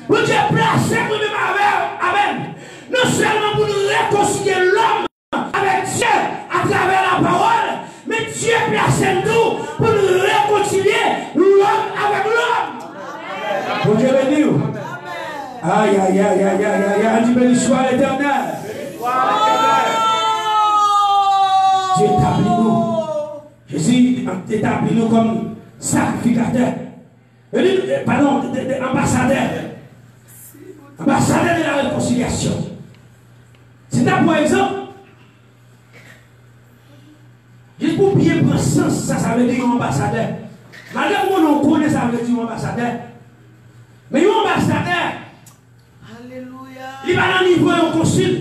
Vous Dieu placé pour nous avec. Amen. Non seulement pour nous réconcilier l'homme avec Dieu à travers la parole, mais Dieu place nous pour nous réconcilier l'homme avec l'homme. Vous Dieu béni. Aïe, aïe, aïe, aïe, aïe, aïe, aïe, béni soit l'Éternel. Dieu établit nous. Jésus établit nous comme sacrificateur. Pardon, ambassadeur. Ambassadeur de la réconciliation. C'est là, par exemple, juste pour bien prendre sens, ça veut dire ambassadeur. Malgré que on connaît, ça veut dire ambassadeur. Mais un ambassadeur, il va dans le niveau d'un concile.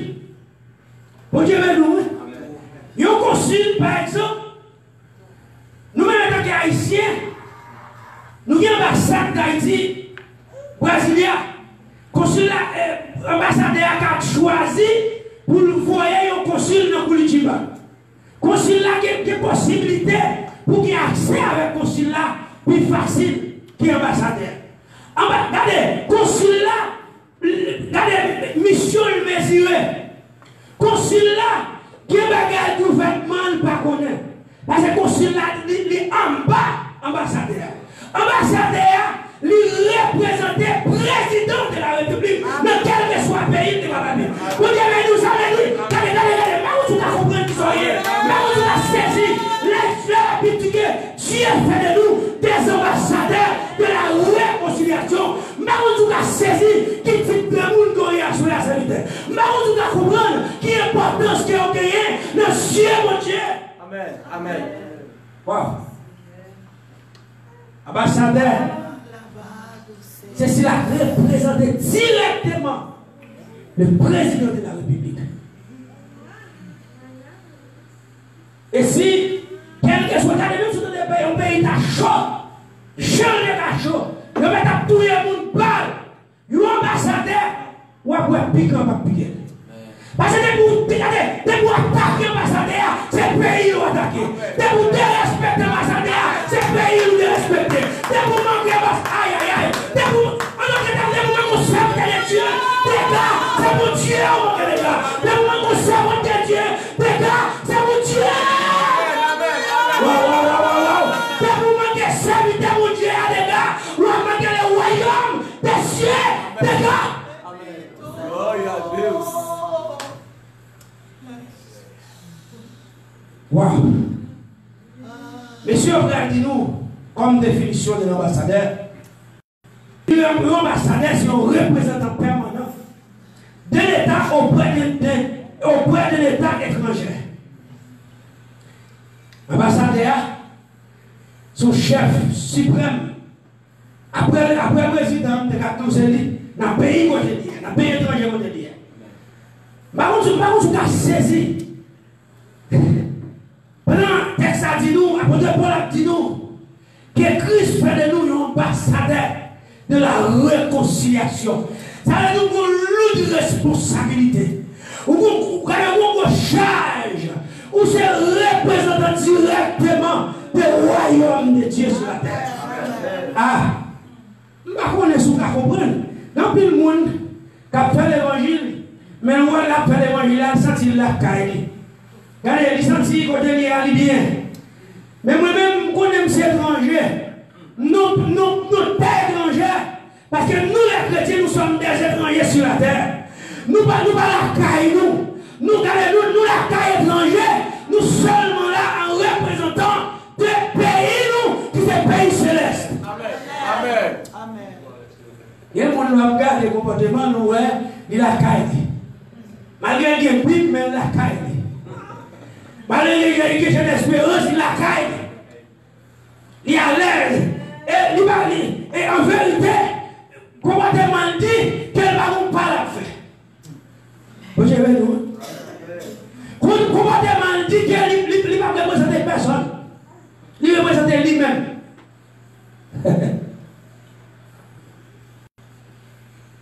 Pour Dieu, nous. Un concile, par exemple, nous-mêmes, en tant qu'Haïtiens, nous avons l'ambassade d'Haïti, Brasilia. Concile, ambassadeur a choisi pour nous voyer un concile dans Curitiba. Concile là qui a des possibilités pour qu'il y ait accès avec le concile là, plus facile que l'ambassadeur. Regardez, concile là, regardez, mission mesurée. Concile là, qui est bagage gouvernement pas connaît. Parce que concile là, il est en bas, ambassadeur. Ambassadeur, il représente le président de la République, dans quel que soit le pays de la République. Vous devez nous amener, regardez, mais vous avez compris qui soyez, mais vous avez saisi, les Dieu fait de nous des ambassadeurs de la réconciliation, mais vous avez saisi qui type de monde serviteur. Mais on doit comprendre qui est l'importance qu'il y a gagné dans le ciel, mon Dieu. Amen. Amen. Wow. Ambassadeur, c'est s'il a représenté directement le président de la République. Et si, quel que soit le même sur le pays, un pays est chaud, jeune est chaud, il va mettre tout le monde balle, il va ambassadeur, ou après piquer, on va piquer. Parce que dès pour attaquer l'ambassadeur, c'est le pays qui va attaquer. Dès pour dérespecter l'ambassadeur, c'est le pays qui va dérespecter. Dès pour manquer l'ambassadeur, aïe aïe aïe. Dès pour manquer mon serviteur de Dieu, les gars, c'est mon Dieu, les gars. Dès pour manquer mon serviteur de Dieu, les gars, c'est mon Dieu. Dès pour manquer le serviteur de Dieu, les gars, ou manquer le royaume des cieux, les gars. Glória a Deus. Wow. Monsieur frère, dis-nous, comme définition de l'ambassadeur, l'ambassadeur, c'est un représentant permanent de l'État auprès de l'État étranger. L'ambassadeur, son chef suprême, après le président de 14 élites, dans le pays où je dis, dans le pays étranger où je dis. Par contre, tu as saisi. Pendant que ça dit nous, apôtre Paul a dit nous, que Christ fait de nous un ambassadeur de la réconciliation. Ça veut dire qu'on a une responsabilité, ou qu'on a une charge, ou c'est représentant directement du royaume de Dieu sur la terre. Ah, nous ne connaissons pas comprendre. Dans tout le monde qui a fait l'évangile, mais nous avons fait l'évangile, il a senti la caille. Regardez, il senti côté lié bien. Mais moi-même, je connais ces étrangers. Nous terres étrangères. Parce que nous, les chrétiens, nous sommes des étrangers sur la terre. Nous pas la caille, nous la caille étrangère. Nous seulement là en représentant des pays, nous, qui sont pays célestes. Amen. Amen. Il y a des gens qui regardent les comportements, nous, il la caille. Malgré qu'il y ait une Bible, mais il la caille. Malgré qu'il y ait une question d'espérance, il la caille. Il est à l'aise. Et en vérité, comportement dit qu'elle va nous pas la faire. Vous avez vu? Comportement dit qu'elle ne va pas représenter personne. Il représente lui-même.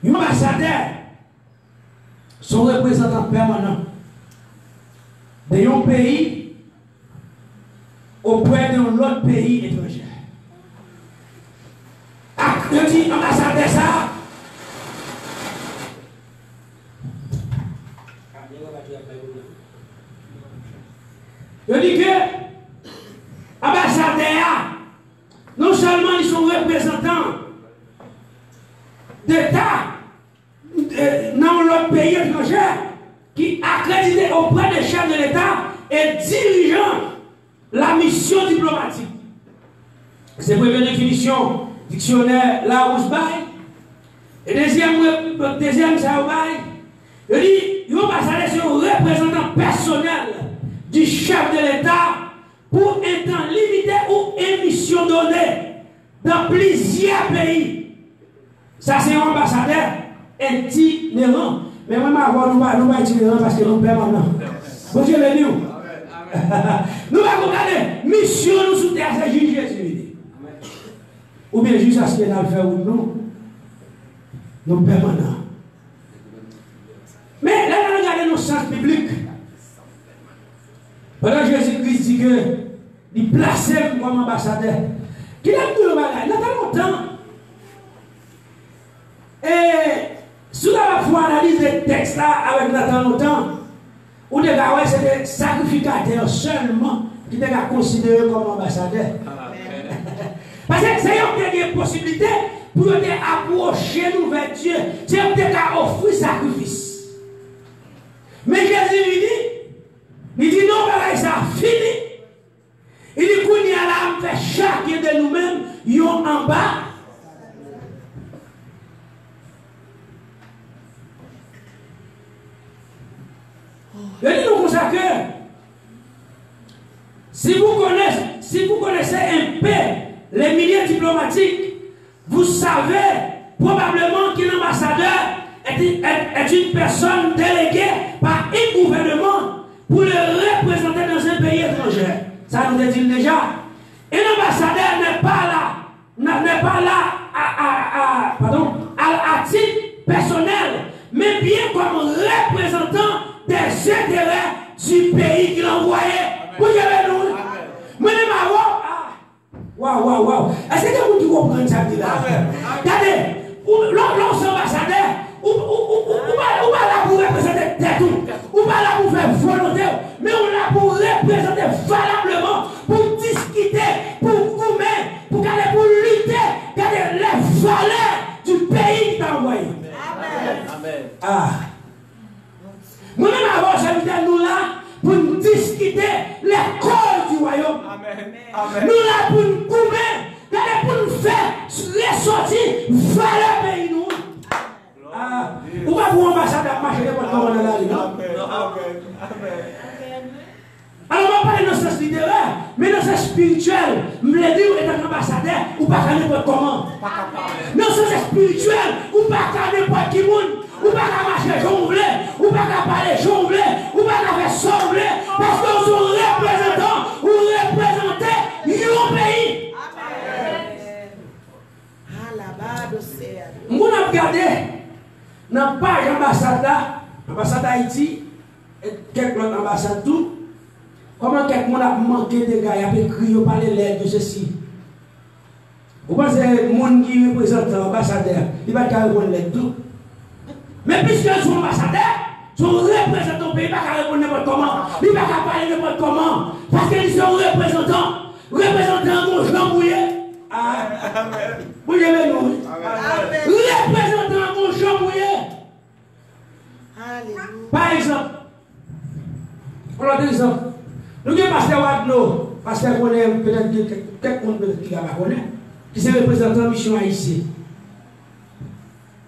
L'ambassadeur, son représentant permanent d'un pays auprès d'un autre pays étranger. Je dis ambassadeur ça. Je dis que ambassadeur, non seulement ils sont représentants d'État dans l'autre pays étranger qui accrédité auprès des chefs de l'État et dirigeant la mission diplomatique. C'est la première définition dictionnaire Larousse-Baye. Et deuxième ça je dis, il va passer sur un représentant personnel du chef de l'État pour un temps limité ou une mission donnée dans plusieurs pays. Ça, c'est un ambassadeur itinérant. Mais moi, nous ne pas itinérant parce que nous permanents. Bon Dieu, le nous. Nous allons regarder, mission nous sous terre, c'est juger Jésus. Ou bien juste à ce qu'il a le fait ou non. Nous permanents. Mais là, nous regardons nos sens bibliques. Pendant Jésus-Christ dit que il plaçait comme ambassadeur. Qu'il a dit le bagage, il a pas longtemps. Et sous la foi analyse des textes là avec Nathan longtemps, ou des gars, c'est des sacrificateurs seulement qui étaient considérés comme ambassadeurs. Parce que c'est une possibilité pour approcher nous vers Dieu. C'est une offrir sacrifice. Mais Jésus lui dit non, ça a fini. Il dit qu'on y a là, fait chacun de nous-mêmes, yon en bas. Je dis nous comme ça que si vous connaissez un peu les milieux diplomatiques, vous savez probablement qu'un ambassadeur est une personne déléguée par un gouvernement pour le représenter dans un pays étranger. Ça nous dit déjà. Un ambassadeur n'est pas là à titre personnel, mais bien comme représentant des intérêts du pays qu'il a envoyé. Vous avez nous. Waouh. Est-ce que vous comprenez ça? Regardez, l'autre ambassadeur, ou pas là pour représenter tout, ou pas là pour faire volonté, mais on est là pour représenter valablement, pour discuter, pour gommer, pour lutter, garder les valeurs du pays qui t'a envoyé. Amen. Moi-même, avant, j'invite nous là pour nous discuter les causes du royaume. Nous là pour nous gommer, pour nous faire ressortir valeur pays nous. Ou pas pour ambassadeur marcher n'importe comment dans la rue. Alors on va parler dans ce sens littéraire, mais dans ce sens spirituel, je veux dire, étant ambassadeur, ou pas n'importe comment. Dans ce sens spirituel, ou pas n'importe qui monde, ou pas marcher jonglé, ou pas parler jonglé, ou pas faire songler, parce que nous sommes représentants, ou représentez un pays. Nous avons regardé dans la page ambassade Haïti, et quelques autres ambassades tout, comment quelqu'un a manqué de gars, il a écrit, il parlé l'air de ceci. Vous pensez que les gens qui représentent l'ambassadeur, il va répondre l'air tout. Mais puisque ils sont ambassadeurs, ils sont représentants du pays, il ne va pas répondre n'importe comment, il ne va pas parler n'importe comment, parce qu'ils sont représentants de Jean Bouillet. Vous avez nous. Représentant de Jean Bouillet. Par exemple, pour exemple, nous avons pasteur Wadno, pasteur connaît peut-être quelqu'un qui va connaître, qui est représentant de la mission haïtienne.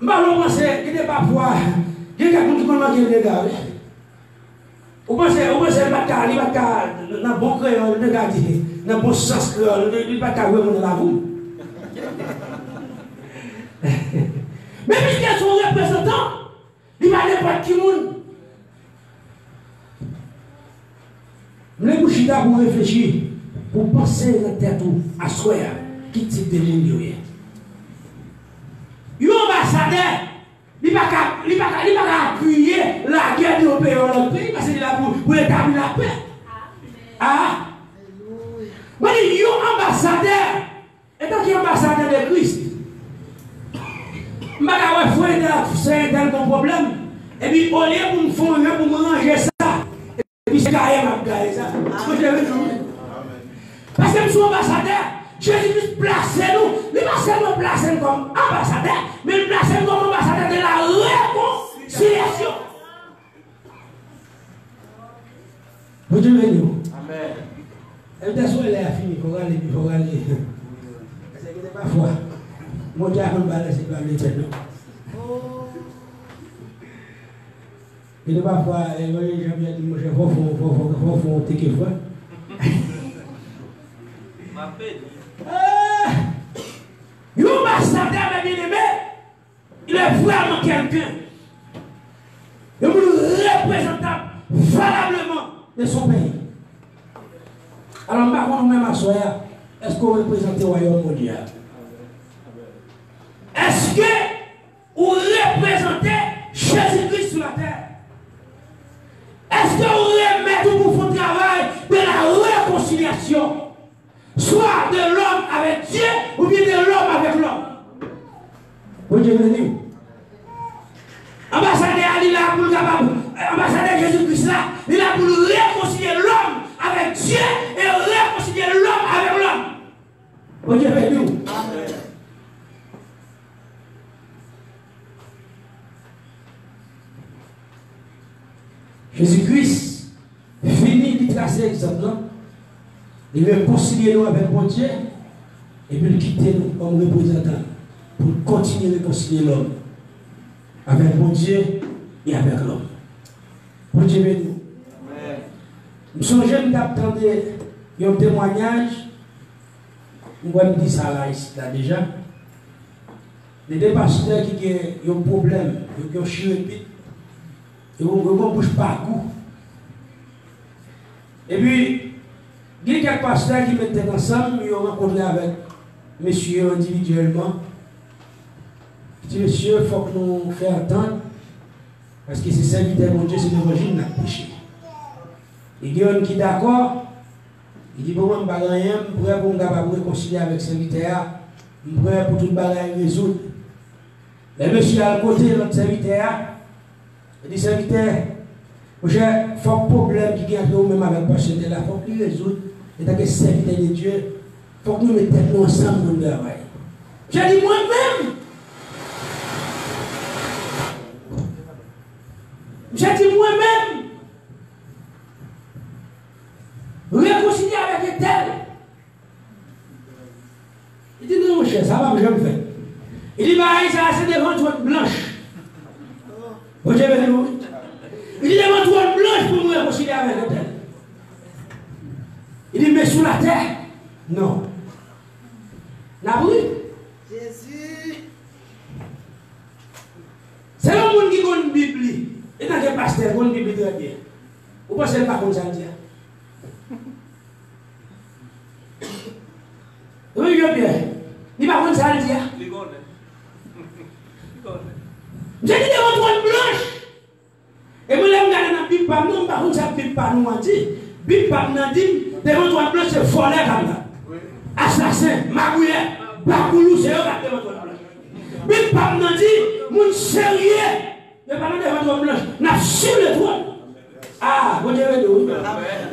Je pense qu'il n'est pas pour il y a quelqu'un qui connaît les gars. Vous pensez qu'il va dans le bon créole, dans le bon sens créole, il va vraiment dans la boue. Mais puisqu'ils sont représentants, il va n'importe qui monde. Je vais vous réfléchir, pour penser dans la tête à soi, qui type de monde il y a. L'ambassadeur, il ne va pas appuyer la guerre de pays dans notre pays, parce qu'il est là pour établir la paix. Moi, je dis, ambassadeur, étant qu'il est ambassadeur de Christ, je ne vais pas faire un bon problème. Et puis, au lieu pour me faire pour me ranger ça, et puis c'est carrément ma ça. Parce que nous sommes ambassadeurs, Jésus-Christ place nous, il ne va pas seulement placer nous comme ambassadeurs, mais il place nous comme ambassadeurs de la réconciliation. Vous Dieu béni. Amen. Et bien sûr, elle est finie, il faut aller. C'est que parfois, mon Dieu a un balai, c'est pas l'éternel. Il est parfois, j'aime bien dire, mon cher, il faut faire un fois. L'ambassadeur, mes bien-aimés, il est vraiment quelqu'un. Il est représentable valablement de son pays. Alors, maintenant, nous-mêmes à soi, est-ce qu'on représente le royaume mondial? Est-ce que vous représentez Jésus-Christ sur la terre? Est-ce que vous remettez pour votre travail de la réconciliation? Soit de l'homme avec Dieu ou bien de l'homme avec l'homme. Vous Dieu béni. Ambassadeur Ali là pour ambassadeur Jésus-Christ là, il est là pour réconcilier l'homme avec Dieu et réconcilier l'homme avec l'homme. Vous Dieu béni. Jésus-Christ finit de tracer l'exemple. Il veut concilier nous avec mon Dieu et puis quitter nous comme représentants pour continuer de concilier l'homme avec mon Dieu et avec l'homme. Pour Dieu béni. Je me souviens d'attendre un témoignage. Je vais me dire ça là, ici, là déjà. Les deux pasteurs qui ont un problème, qui ont chirurgie, ils ont un bouche parcours. Et puis, il y a quelques pasteurs qui mettaient ensemble, ils ont rencontré avec monsieur individuellement. Il dit, monsieur, il faut que nous fassions entendre, parce que c'est serviteur de mon Dieu, c'est l'évangile qui a péché. Il dit, on qui est d'accord. Il dit, bon, je ne vais rien, je suis prêt pour me réconcilier avec le serviteur, je suis prêt pour tout le bagage résoudre. Mais monsieur à côté de notre serviteur, il dit, serviteur, il faut un problème qui est même avec le pasteur là, il faut qu'il résoudre. Et tant que serviteur de Dieu, il faut que nous mettions ensemble pour le travail. J'ai dit, moi-même, réconcilier avec un tel. Il dit, non, mon cher, ça va, je me fais. Il dit, bah, ça, c'est des ventoines blanches. Vous avez vu? Il dit, des ventoines blanches pour me réconcilier avec un tel. Il dit, mais sous la terre? Non. La bruit? Jésus. C'est un monde qui a une Bible. Et dans quel pasteur qui a une Bible très bien. Vous pensez pas comme ça dire? Oui, je bien. Il va prendre ça à dire. J'ai dit des ventoines blanches. Et moi, je regarde dans la Bible, non, par contre, ça ne Bible pas nous mentir. Bible pas nous dit, des ventoines blanches, c'est foller comme ça. Assassin, magouillère, bakoulou, c'est eux qui ont des ventoines blanches. Bible pas nous dit, mon sérieux, mais pas des ventoines blanches, n'a sur le toit. Ah, vous avez dit oui. Là,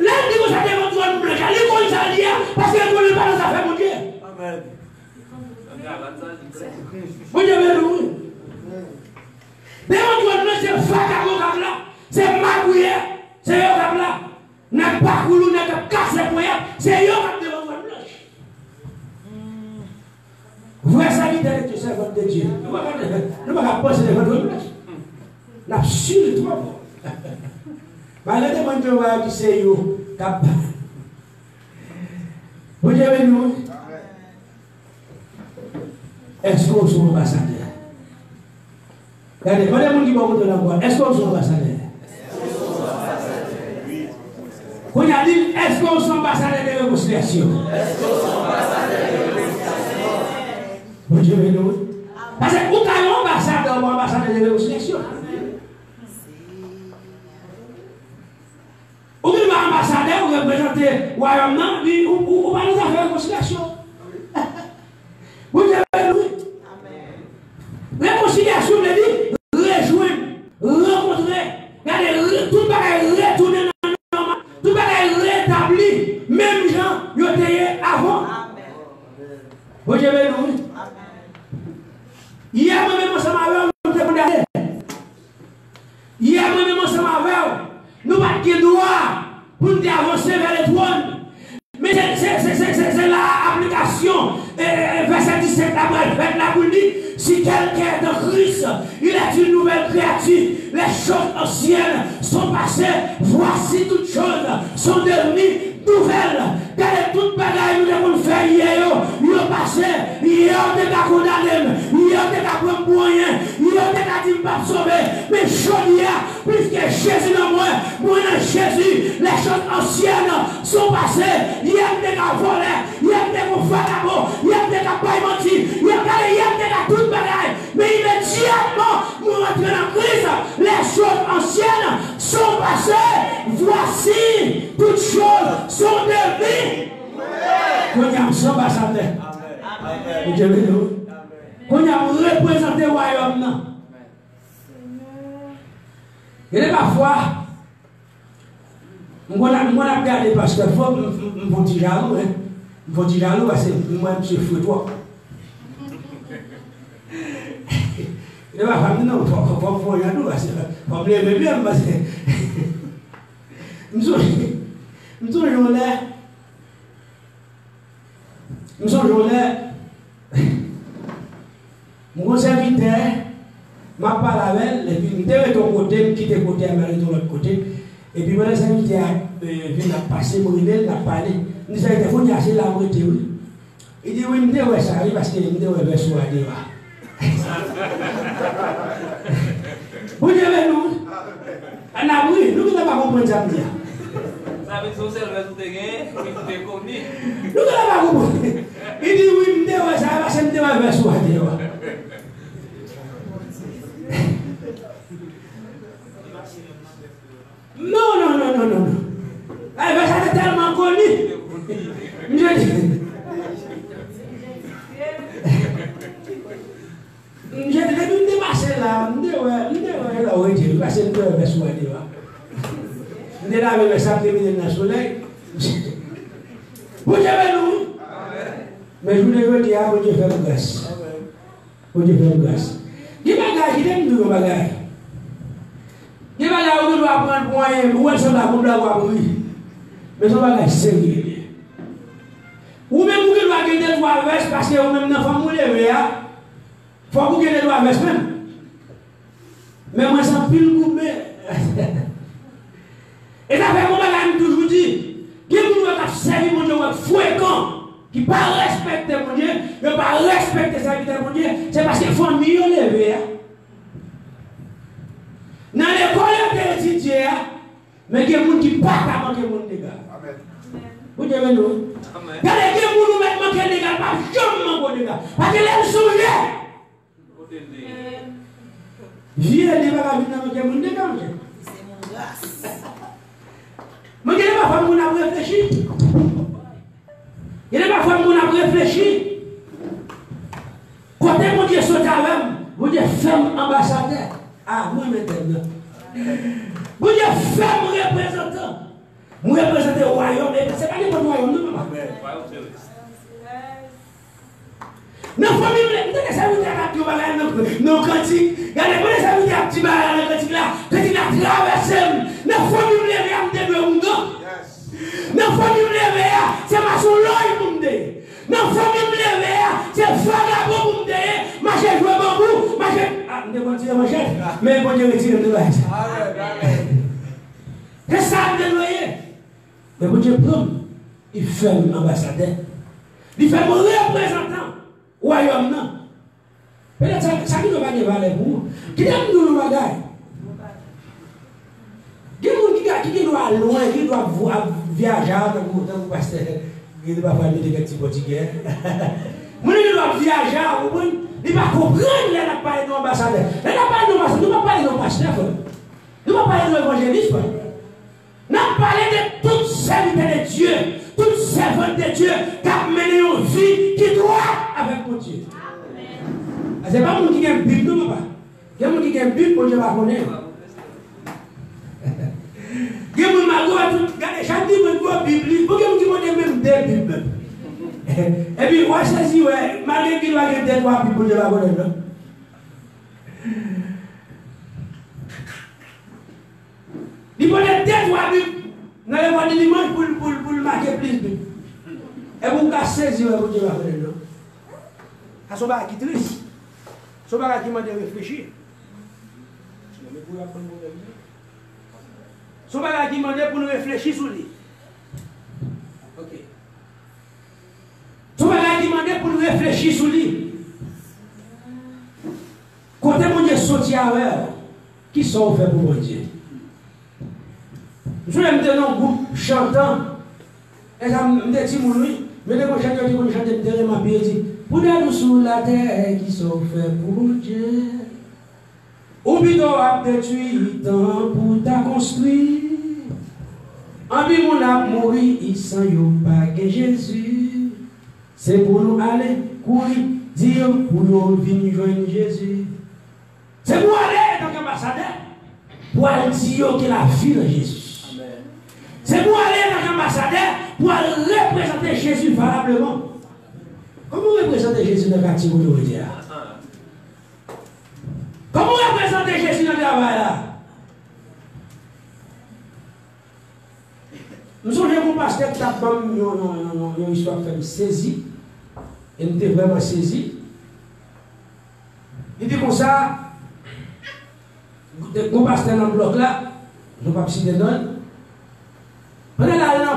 il dit que ça des ventoines blanches, allez, qu'on s'en dit, parce que vous ne pouvez pas ça faire, mon Dieu. Amen. Vous avez dit oui. Des ventoines blanches, c'est vagabond comme là, c'est magouillère, c'est eux comme là. N'a pas coulou, n'a pas cassé pour eux, c'est eux qui ont des ventoines blanches. Vrai serviteur de Dieu, servant de Dieu. Nous ne pouvons pas penser des ventoines blanches. Nous avons su le droit. Malgré que je vais c'est yo, capable. Vous avez nous. Est-ce qu'on est ambassadeur? Regardez, quand les gens qui vont de la voix, est-ce qu'on est ambassadeur? Quand il a dit, est-ce qu'on est ambassadeur de réconciliation? Est-ce qu'on est ambassadeur de réconciliation? Vous avez nous. Parce que vous avez un ambassadeur de réconciliation. Ou bien l'ambassadeur, vous représentez le royaume, ou pas nous faire réconciliation. Vous avez lu. Réconciliation, veut dire rejoindre, rencontrer, regardez, tout le monde retourner dans le normal, tout le monde rétabli, même gens, ils ont été avant. Vous avez lu. Hier, moi-même, ensemble avec vous, nous avons demandé. Hier, moi-même, ensemble avec vous. Nous n'avons pas de droit pour nous avancer vers le trône. Mais c'est l'application. Verset 17, après, faites la pour dire si quelqu'un est en Christ, il est une nouvelle créature. Les choses anciennes sont passées. Voici toutes choses sont devenues nouvelles. Regardez toute bagaille nous devons faire hier. Ils ont passé. Ils ont été condamnés. Ils ont été prendre pour rien. Ils ont été dit pas sauver. Mais chose hier, puisque Jésus dans moi dans Jésus, les choses anciennes sont passées. Il y a des gars volés. Il y a des gars vagabonds. Il y a des gars pas mentis. Il y a des gars toute bagaille. Mais immédiatement, nous rentrons dans Christ. Les choses anciennes sont passées. Voici, toutes choses sont devenues. Quand il y a un ambassadeur, quand il y a un représentant du royaume, et parfois, on a regardé parce que faut me dire jaloux, me dire jaloux parce que moi je suis fou toi. Et ma femme non, faut jaloux parce que faut me bien parce que nous sommes là. Nous sommes là. Mon serviteur m'a parlé avec elle, et puis je suis de ton côté, je quitte le côté, je suis de l'autre côté. Et puis, moi, les amis qui viennent passer, Morinel, n'a parlé. Nous avons été fournis à la moitié, oui. Il dit, oui, je me ça arrive parce que je me verse à Deva. Vous dites, nous, on a oui, nous ne pouvons pas comprendre ça. Ça veut dire que c'est le résultat de connu. Nous ne pouvons pas comprendre. Il dit, oui, je me ça parce que je me verse à Deva. Non. Ah, ben ça est tellement connu. Je dis. Je devais me dépasser là. Je devais là où il est. Parce que je devais me soigner. Je devais là avec le sable dans le soleil. Vous avez nous. Mais je voulais dire à vous de faire grâce. Vous de faire grâce. Il y a des bagages, il y a des bagages. Il y a des bagages où on doit prendre pour rien. Où est-ce qu'on doit prendre pour rien? Mais ça va être sérieux. Ou même vous devez gagner des droits vestes parce que vous même dans la famille, il faut que vous gagniez des droits vestes même. Mais moi, ça pile coupé. Et ça fait comment je toujours dit, qui vous a servi mon Dieu, fréquent, qui ne pas respecter mon Dieu, ne pas respecter sa vie de mon Dieu, c'est parce que la famille est levée. Dans l'école, il y a des étudiants, mais il y a des gens qui ne parlent pas manquer mon dégât. Vous avez nous? Il y a des gens qui manquent des dégâts, pas jamais manquer des dégâts. Parce que les souillés. Vieux des bagages qui manquent mon dégât. C'est mon grâce. Mais il y a des femmes qui ont réfléchi. Il y a des femmes qui ont réfléchi. Quand mon Dieu saute avec vous dites femme ambassadeur. Ah, moi maintenant. Vous dites femme représentant. Moi représente le royaume. C'est pas le royaume, non, maman. Non, famille, vous ça vous dit à nos cantiques. Regardez, vous ça vous dit à petit barrage dans le cantique là. Quand il a traversé, nos familles, vous levez à me débuter au monde. Nos familles, vous levez à, c'est ma souleur pour me dire. Nos familles, vous levez à, c'est vagabond pour me dire. Ma chère, je veux bambou. Ma chère, ah, ne continue ma chère. Mais bon Dieu, retire de là. C'est ça, vous voyez. Mais bon Dieu, il fait un ambassadeur. Il fait un représentant. Royaume, non. Peut-être ça ne va pas valer pour vous. Qui aime nous le bagage? Qui doit loin, qui doit viager dans le pasteur, qui ne va pas parler de petits portugais. Mon qui doit viager, il va comprendre qu'il n'a pas de l'ambassadeur. Il n'a pas de l'ambassadeur, il ne va pas parler de pasteur. Il ne va pas parler de l'évangéliste. Il n'a pas parlé de toute serviteur de Dieu, toute servante de Dieu qui a mené une vie qui doit avec mon Dieu. Ce n'est pas mon qui a une Bible, non, papa. Il y a mon qui a une Bible, mon Dieu va connaître. Il y a mon regardez, chaque Bible, il y a une Bible. Il faut que vous ayez même deux Bibles. Et puis, moi, je dis, malgré qu'il y a deux trois Bibles, mon Dieu va connaître. Il faut des trois Bibles. Dans le mois de dimanche pour marquer plus de Bibles. Et vous pouvez saisir, mon Dieu va connaître. À ce moment-là, qui est triste. Ce n'est pas qui m'a dit réfléchir. Ce n'est pas qui m'a dit pour nous réfléchir sur lui. Ok. Ce n'est pas qui m'a dit pour nous réfléchir sur lui. Quand mon Dieu sorti à l'heure, qui sont faits pour mon Dieu? Je vais me donner un groupe chantant. Et ça me dit, mais les chanteur qui vont chanter derrière ma pied dit, pour nous sur la terre qui sont faits pour Dieu. Ou plutôt à détruire temps pour ta construire. En vie mon a mouru, il s'en y pas que Jésus. C'est pour nous aller courir, dire pour nous venir joindre Jésus. C'est pour aller dans l'ambassadeur, pour aller dire que la vie de Jésus. C'est pour aller dans l'ambassadeur, pour aller représenter Jésus valablement. Comment représenter Jésus dans le quartier aujourd'hui? Comment représenter Jésus dans le travail là? Nous sommes mon pasteur qui a fait une histoire qui fait saisie. Il était vraiment saisi. Il dit comme ça, mon pasteur dans le bloc là, je ne vais pas citer non.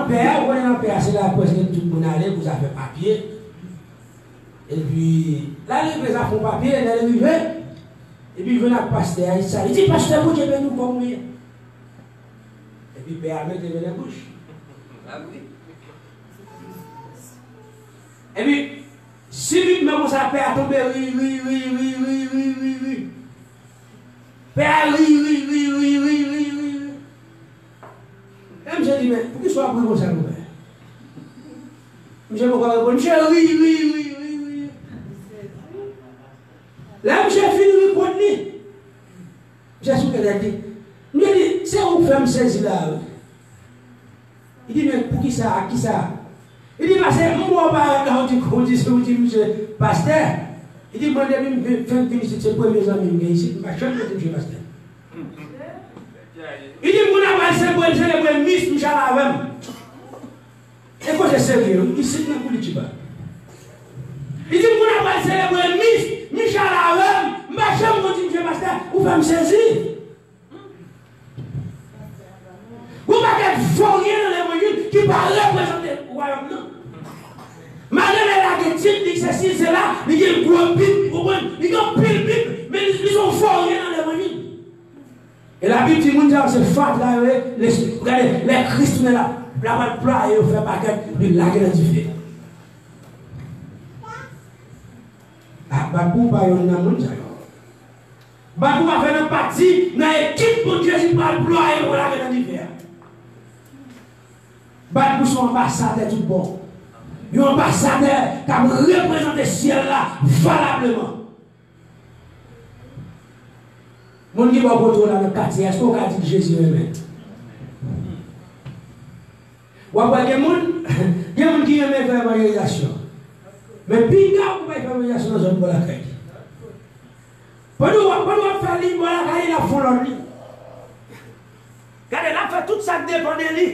père, on est dans père, c'est là presque tout le monde allait, vous avez papier. Et puis, là, les présidents font papier, elle est arrivée. Et puis, il venait à pasteur, il dit, pasteur, vous devez nous combien? Et puis, père, mettez dans la bouche. Ah oui. Et puis, si lui même ça père tomber, oui. Père, oui. Et je dis, mais pour qu'il soit pris comme ça, mon père? Monsieur, oui. Là, monsieur fini de répondre. J'ai souhaité dire, il dit, c'est où faire me saisir là? Il dit, mais pour qui ça? À qui ça? Il dit, parce que moi, on dit, monsieur pasteur. Il dit, moi, je vais faire venir ces premiers amis ici, je vais monsieur pasteur. Il dit, mon avance, c'est célébrer Miss Michel Avem. Et quoi, c'est sérieux? Il cite dans le Tiba. Il dit, mon avance, célébrer Miss Michel Avem. Ma chambre, monsieur pasteur, vous pouvez me saisir. Vous m'avez fourré dans les moyens qui va représenter le royaume. Malgré la question, ceci, c'est là, il y a une grosse Bible, il y a une pile, mais ils sont fourrés dans les moyens. Et la Bible dit, c'est fat là, regardez, les Christ, la plat, et on fait paquet, de la guerre du fait. Ah, Babou, pas yon nan moun jayon. Babou va faire une partie dans l'équipe pour Jésus pour employer pour la guerre du fait. Babou son ambassadeur tout bon. Un ambassadeur qui a représenté le ciel là valablement. Mon qui va retourner dans le quartier, est-ce qu'on a dit Jésus lui-même? Ou après, il y a des gens qui aiment faire l'évangélisation. Mais puis, il y a des gens qui faire l'évangélisation dans une bonne accueil. Pendant qu'on fait l'île, il a fait l'autre. Regardez, il a fait tout ça dépend de lui.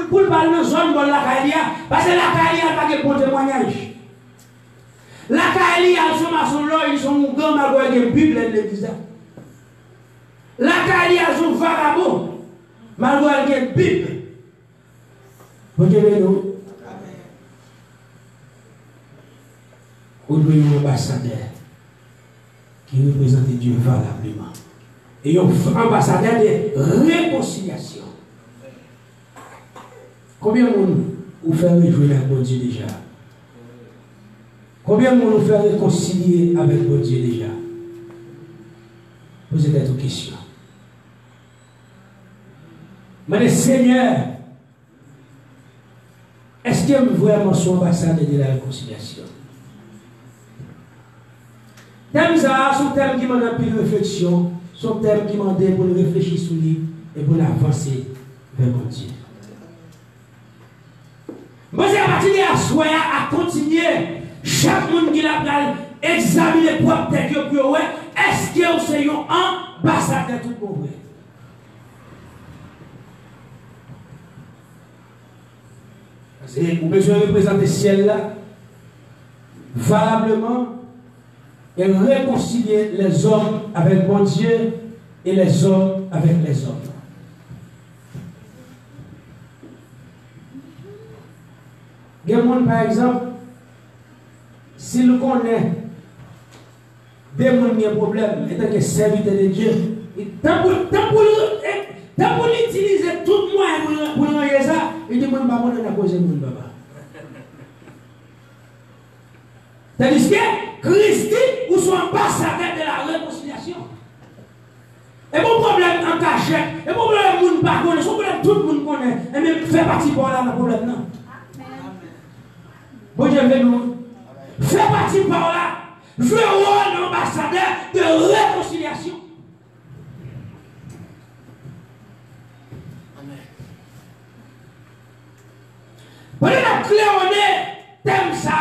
Pour parler dans zone de la Kalia, parce que la Kalia n'a pas de bon témoignage. La Kalia, ils sont maçons là, ils sont grands malgré la Bible et l'église. La Kalia, ils sont vagabonds malgré la Bible. Vous devez nous. Aujourd'hui, un ambassadeur qui représente Dieu valablement. Et un ambassadeur de réconciliation. Combien de monde vous fait rejoindre avec bon Dieu déjà? Combien de monde vous fait réconcilier avec bon Dieu déjà? Posez cette question. Mais Seigneur, est-ce que vraiment son ambassadeur de la réconciliation? Thème ça, son thème qui m'a appris de réflexion, son thème qui m'a dit pour nous réfléchir sur lui et pour avancer vers mon Dieu. Moi, c'est à partir de la soirée à continuer. Chaque monde qui l'a examiné propre tête pour ouais, est-ce que c'est un ambassadeur tout pour vrai? Vous besoin de représenter le ciel là valablement et réconcilier les hommes avec mon Dieu et les hommes avec les hommes. Il y a des gens, par exemple, si nous connaissons des gens qui ont un problème, étant que serviteur de Dieu, tant pour utiliser tout moyen pour ranger ça, il dit, moi, je ne vais pas causer mon papa. Tandis que Christ ou son ambassadeur de la réconciliation. Et mon problème en cachette, et mon problème, le monde ne connaît, son problème, tout le monde connaît, et même fait partie pour là, le problème, non. Bon Dieu, nous fait partie par là, jouer le rôle d'ambassadeur de réconciliation. Pendant que Cléoné t'aime ça,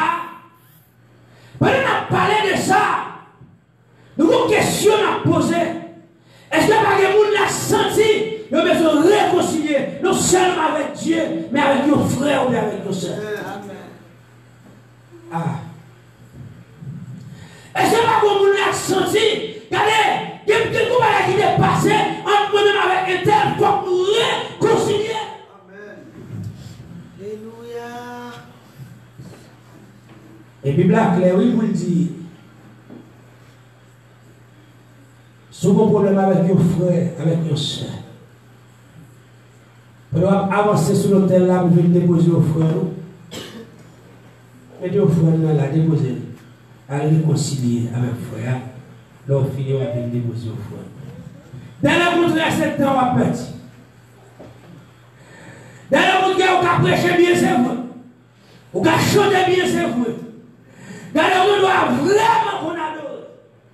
pendant qu'on parlé de ça, nous avons une question à poser. Est-ce que par exemple, nous avons senti, nous avons besoin de réconcilier, non seulement avec Dieu, mais avec nos frères ou avec nos sœurs? Ah. Est-ce que par exemple, nous avons senti, regardez, il y a quelque chose qui est passé entre nous-mêmes avec un tel pour nous réconcilier? Et puis, là, clair, oui, vous le dites. Si vous avez un problème avec vos frères, avec vos soeurs, vous devez avancer sur l'hôtel là pour venir déposer vos frères. Mettez vos frères là, déposer. Allez réconcilier avec vos frères. Là, vous finissez à venir déposer vos frères. Dans le contraire, c'est le temps à perdre. Dans le contraire, vous avez prêché bien, c'est vrai. Vous avez chanté bien, c'est vrai. Dans le contraire, vraiment qu'on adore.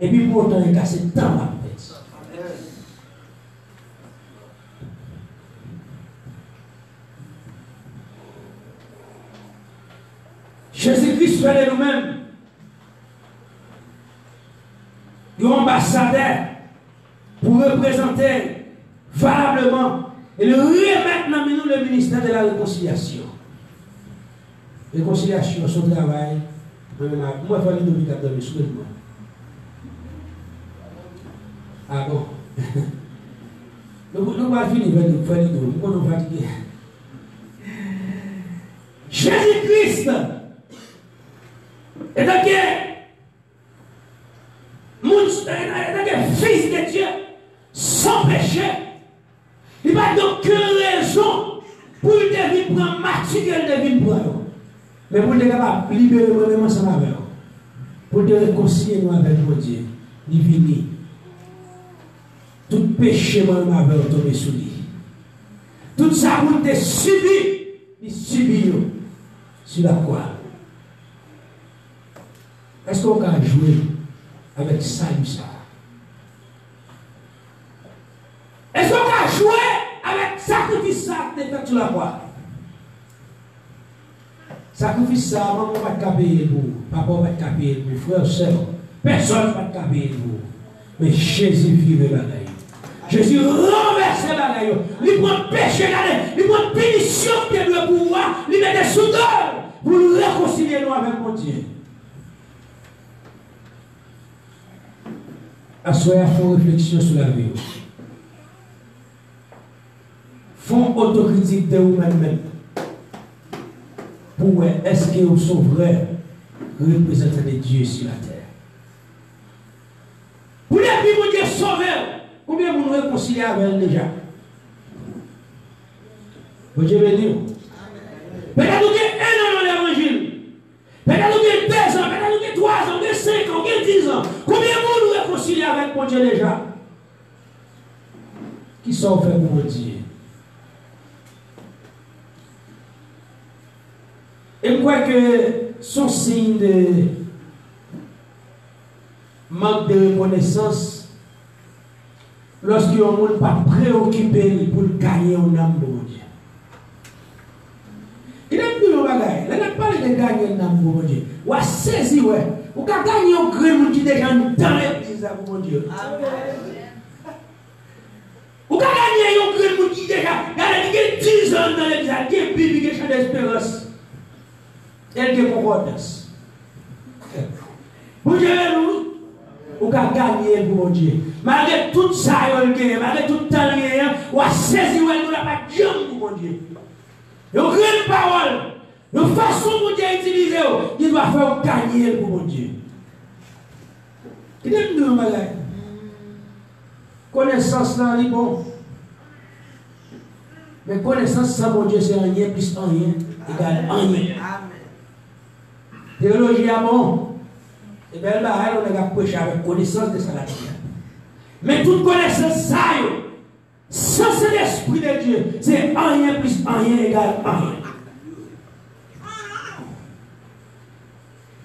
Et puis pourtant, il y a ce temps à perdre. Jésus-Christ fait de nous-mêmes un ambassadeur pour représenter valablement et le remettre dans nous le ministère de la réconciliation. Réconciliation, son travail. Moi, je vais aller dans le excuse-moi. Ah bon? Nous allons finir avec nous faire les deux. Nous allons fatiguer. Jésus-Christ est donc fils de Dieu sans péché. Il n'y a donc que raison pour qu'il devienne prendre Mathieu qu'elle devienne prendre. Mais pour être capable de libérer moi-même ensemble avec vous, pour te réconcilier nous avec mon Dieu, diviner. Tout péché moi-même avec vous tomber sous lui. Tout ça vous te subi, il subit sur la croix. Est-ce qu'on peut jouer avec ça ou ça? Est-ce qu'on peut jouer avec sacrifice ça qui est fait sur la croix? Sacrifice ça, maman va te payer pour vous, papa va te payer pour vous, frère, soeur, personne va te payer pour vous. Mais Jésus vive les bagailles. Jésus renverse les bagailles. Il prend le péché, il prend la punition qui est le pouvoir, il met des soudeurs pour nous réconcilier nous avec mon Dieu. Assoyez, font réflexion sur la vie. Font autocritique de vous-même. Pour est-ce que vous sont vrais représentants de Dieu sur la terre? Pour les vie, mon Dieu sauveur, combien vous nous réconciliez avec elle déjà? Mon Dieu béni. Peut-être que vous avez 1 an dans l'évangile. Peut-être que vous avez 2 ans, peut-être que vous avez 3 ans, vous avez 5 ans, vous avez 10 ans. Combien vous nous réconciliez avec mon Dieu déjà? Qui sont faits pour mon Dieu? Et je crois que son signe de manque de reconnaissance, lorsque on n'est pas préoccupé pour gagner un âme de mon Dieu. Il a dit un bagage, il n'a pas parlé de gagner un âme de mon Dieu. Ou à saisir, ou à gagner un grand qui déjà dans l'église pour mon Dieu. Ou à gagner un grand qui déjà 10 ans dans l'église, qui est Bible, qui est d'espérance. Elle de concordance. Vous avez vous avez gagné pour mon Dieu. Malgré tout ça, malgré tout le temps, vous avez saisi, vous n'avez pas de jambe pour mon Dieu. Vous avez une parole, une façon pour Dieu utiliser, il doit faire gagner pour mon Dieu. Il est nous, malgré. Connaissance là, il est bon. Mais connaissance sans mon Dieu, c'est rien plus rien égale rien. Théologie à bon. Et bien là, on a prêché avec connaissance de ça. Mais toute connaissance, ça, sans l'esprit de Dieu, c'est rien plus rien égale rien.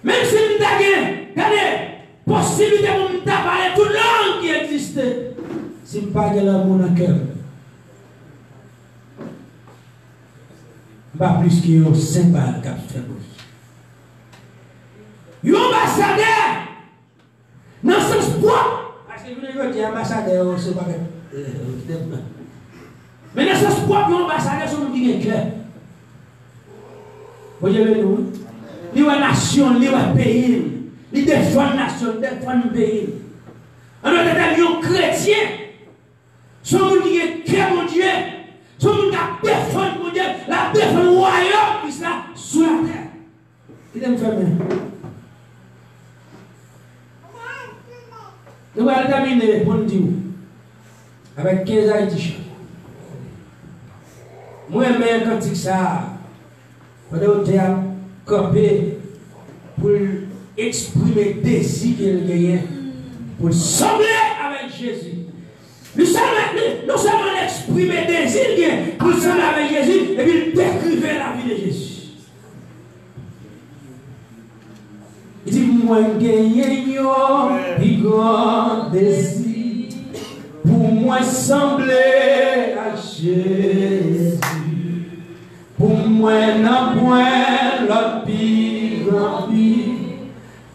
Même si nous avons regardez, possibilité pour nous parler toute langue qui existait, si nous ne parlons pas de l'amour dans le cœur, pas plus que 5 balles qui a fait bruit. Un ambassadeur, dans ce sens propre, parce que je dis ambassadeur, c'est pas mais dans ce sens propre, un ambassadeur, c'est un qui est clair. Vous voyez, nous, il y a une nation, il y a un pays, il y a une nation, il y a un pays. En d'autres termes, un chrétien, c'est un qui est clair, mon Dieu, c'est un qui a défendu, mon Dieu, la défense royaume qui est là, sur la terre. Il aime faire bien. Nous allons terminer pour nous dire avec 15 Haïti. Moi, je quand ça, pendant que tu as campé pour exprimer le désir qu'il gagne, pour sembler avec Jésus. Nous seulement exprimer le désir qu'il gagne, pour sembler avec Jésus, et puis décrire la vie de Jésus. Il dit, moi, je gagne un grand désir pour moi sembler à Jésus. Pour moi, non point l'autre plus grand vie,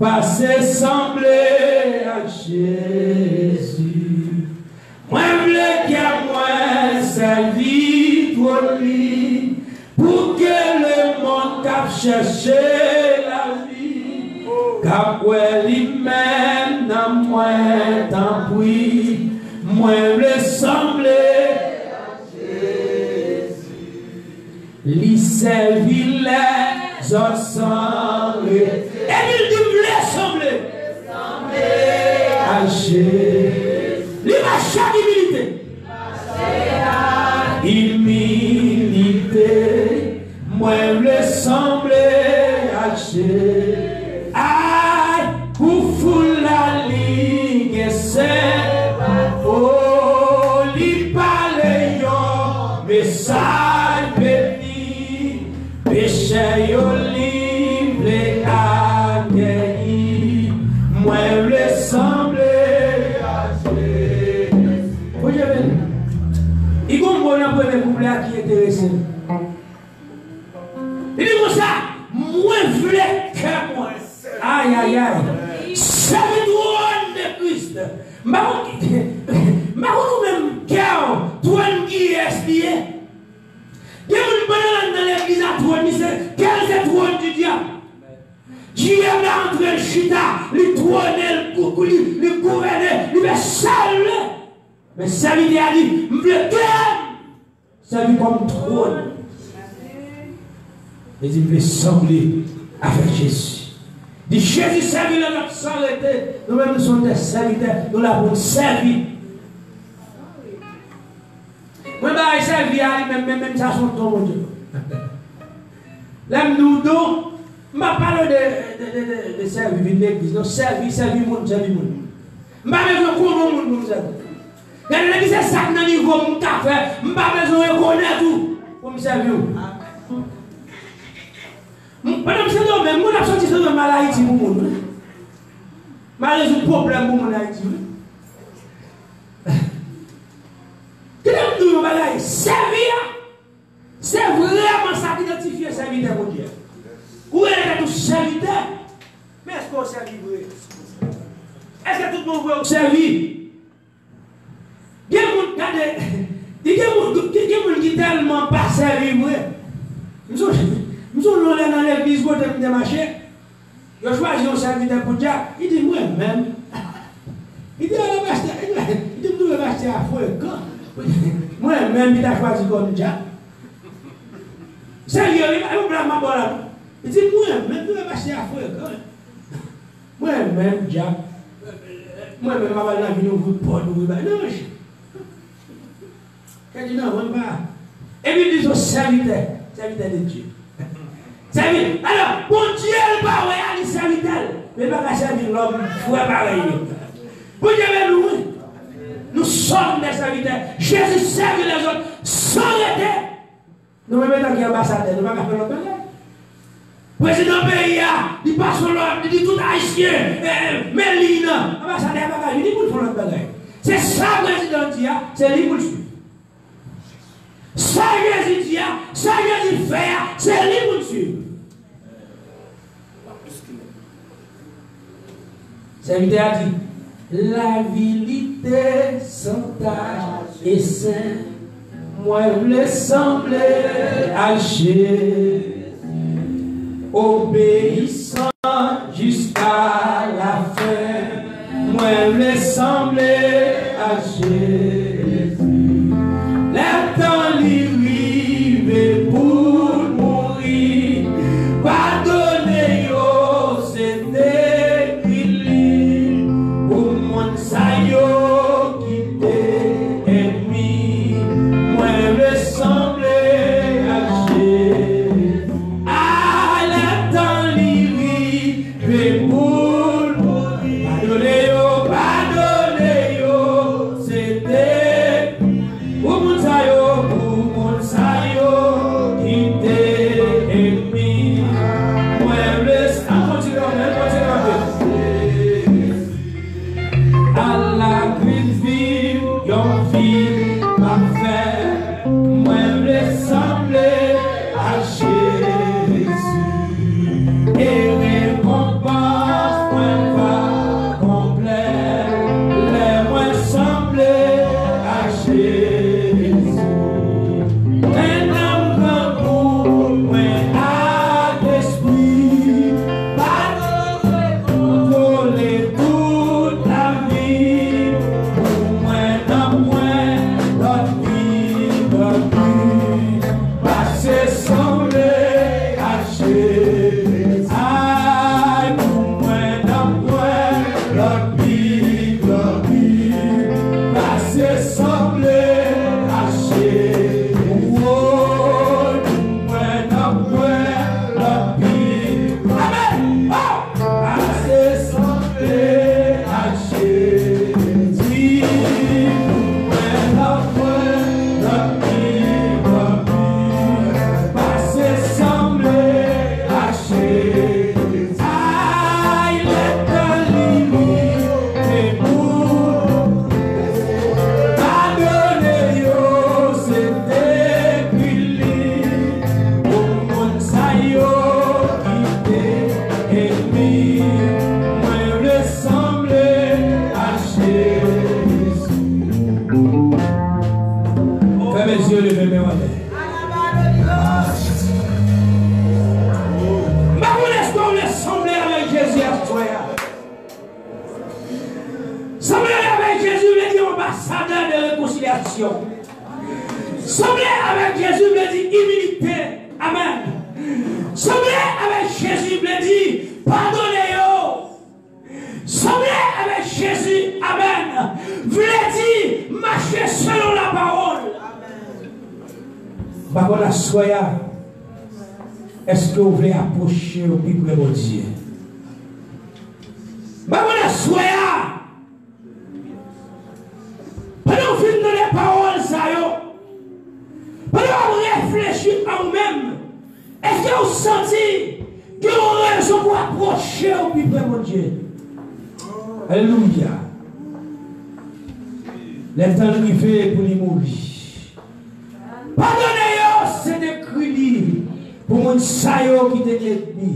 passer sembler à Jésus. Moi, je veux qu'il moi servi pour lui, pour que le monde cap chercher la vie, cap lui-même dans moi tant pis, moi je veux sembler. Li servit les ensemble. Et il dit voulait sembler à Jésus. Il va chaque humilité. Moi je veux sembler à Jésus. Aïe, pour foule la ligue, c'est oh, li parle yon message. Péché yo libre à guérir, moi je sembler à Jésus. Vous voyez, il y a un bon premier couplet qui est intéressant. Il dit comme ça, moi je voulais que moi, aïe aïe aïe, serviteur de Christ, ma même cœur, toi qui es lié. Il y a une bonne dans l'église à trône, quel est le trône du diable? Dieu est en train de chita, le trône, le gouverner, il va saluer. Mais serviteur a dit, je veux servir comme trône. Et il veut sembler avec Jésus. Il dit Jésus servit notre sang était. Nous-mêmes nous sommes des serviteurs, nous l'avons servi. Moi, je suis servi à même ça, son ton, mon Dieu. Là, nous, je ne parle pas de servir l'église, non, servir le monde, servir le monde. Je ne parle pas de comment le monde nous aide. Quand l'église est ça, dans le niveau de mon café, je ne parle pas besoin de connaître tout pour me servir. Madame, c'est non, mais moi, je suis sorti de mal Haïti pour moi. Je suis résoudre problème pour mon Haïti. Qu'est-ce que nous avons servir? C'est vraiment ça qui identifie le serviteur pour Dieu. Où est le serviteur? Mais est-ce qu'on servit vrai? Est-ce que tout le monde veut servir? Il y a des gens qui tellement pas servi vrai. Nous sommes dans l'église pour te marcher. Je choisis un serviteur pour Dieu. Il dit moi-même. Il dit nous le marcher à fouet. Moi-même, il a choisi comme Dieu. Sérieux, il va blâmer ma bonne. Il dit moi-même, nous le marcher à fouet. Moi-même, Dieu. Moi-même, ma bonne vie, nous vous portons. Non, il dit non, on va. Et puis il dit au serviteur de Dieu. Alors, bon Dieu, il va aller serviteur. Mais il va servir l'homme, il faut pareil. Bon Dieu, nous sommes des serviteurs. Jésus serve les autres sans arrêter. Nous mettons qui ambassadeur, nous ne pouvons pas faire l'autre bagage. Président pays, il passe sur l'autre, il dit tout haïtien, mais lui, non. Ambassadeur, il dit pour faire l'autre bagage. C'est ça, président dit, c'est lui pour le suivre. Ça, Jésus dit, ça, Jésus fait, c'est lui pour le suivre. Serviteur a dit, la vérité sans tâche et saint, moi je le sembler à Jésus, obéissant jusqu'à la fin, moi je le sembler à Jésus. Le temps lui pour mourir, pardonnez yo, c'était pour mon salut. ressemblé à Jésus. À l'instant livré pour pardonnez-yo, c'était pour mon sayo, qui t'est aimé. Moi, à la grille vive, yon vie parfaite, moi ressembler à Jésus. Et récompense, moi va complet, les moi sembler à Jésus. Un homme grand pour moi à l'esprit, pas de contrôler toute la vie. Pour moi, dans moi, notre vie, passer sembler à Jésus. Aïe, pour moi, dans moi, notre vie, passer sembler à Jésus. Oh, pour moi, dans moi, notre vie. Amen. Oh, passer sembler à Jésus. Pour moi, dans moi, notre vie, passer sembler à Jésus. Aïe, l'éternité pour pardonnez-yo, c'était brûlé pour mon sayo qui t'est aimé. Moi ressembler à Jésus. Fermez les yeux, levez mes mains. Mais vous laissez ressembler avec Jésus à toi. Sembler avec Jésus veut dire ambassadeur de réconciliation. Sembler avec Jésus veut dire humilité. Amen. Sembler avec Jésus veut dire pardonnez-yo. Sembler avec Jésus, amen, veut dire marcher selon la parole. Par contre, la soya, est-ce que vous voulez approcher au plus près de Dieu? Par contre, la soya, pendant que vous finissez les paroles, pendant que vous réfléchissez en vous-même, est-ce que vous sentez que vous avez raison pour approcher au plus près de Dieu? Alléluia. Les temps arrivés pour les mourir. Pardonnez-yo, c'est des cris pour mon sayo qui t'est ennemi.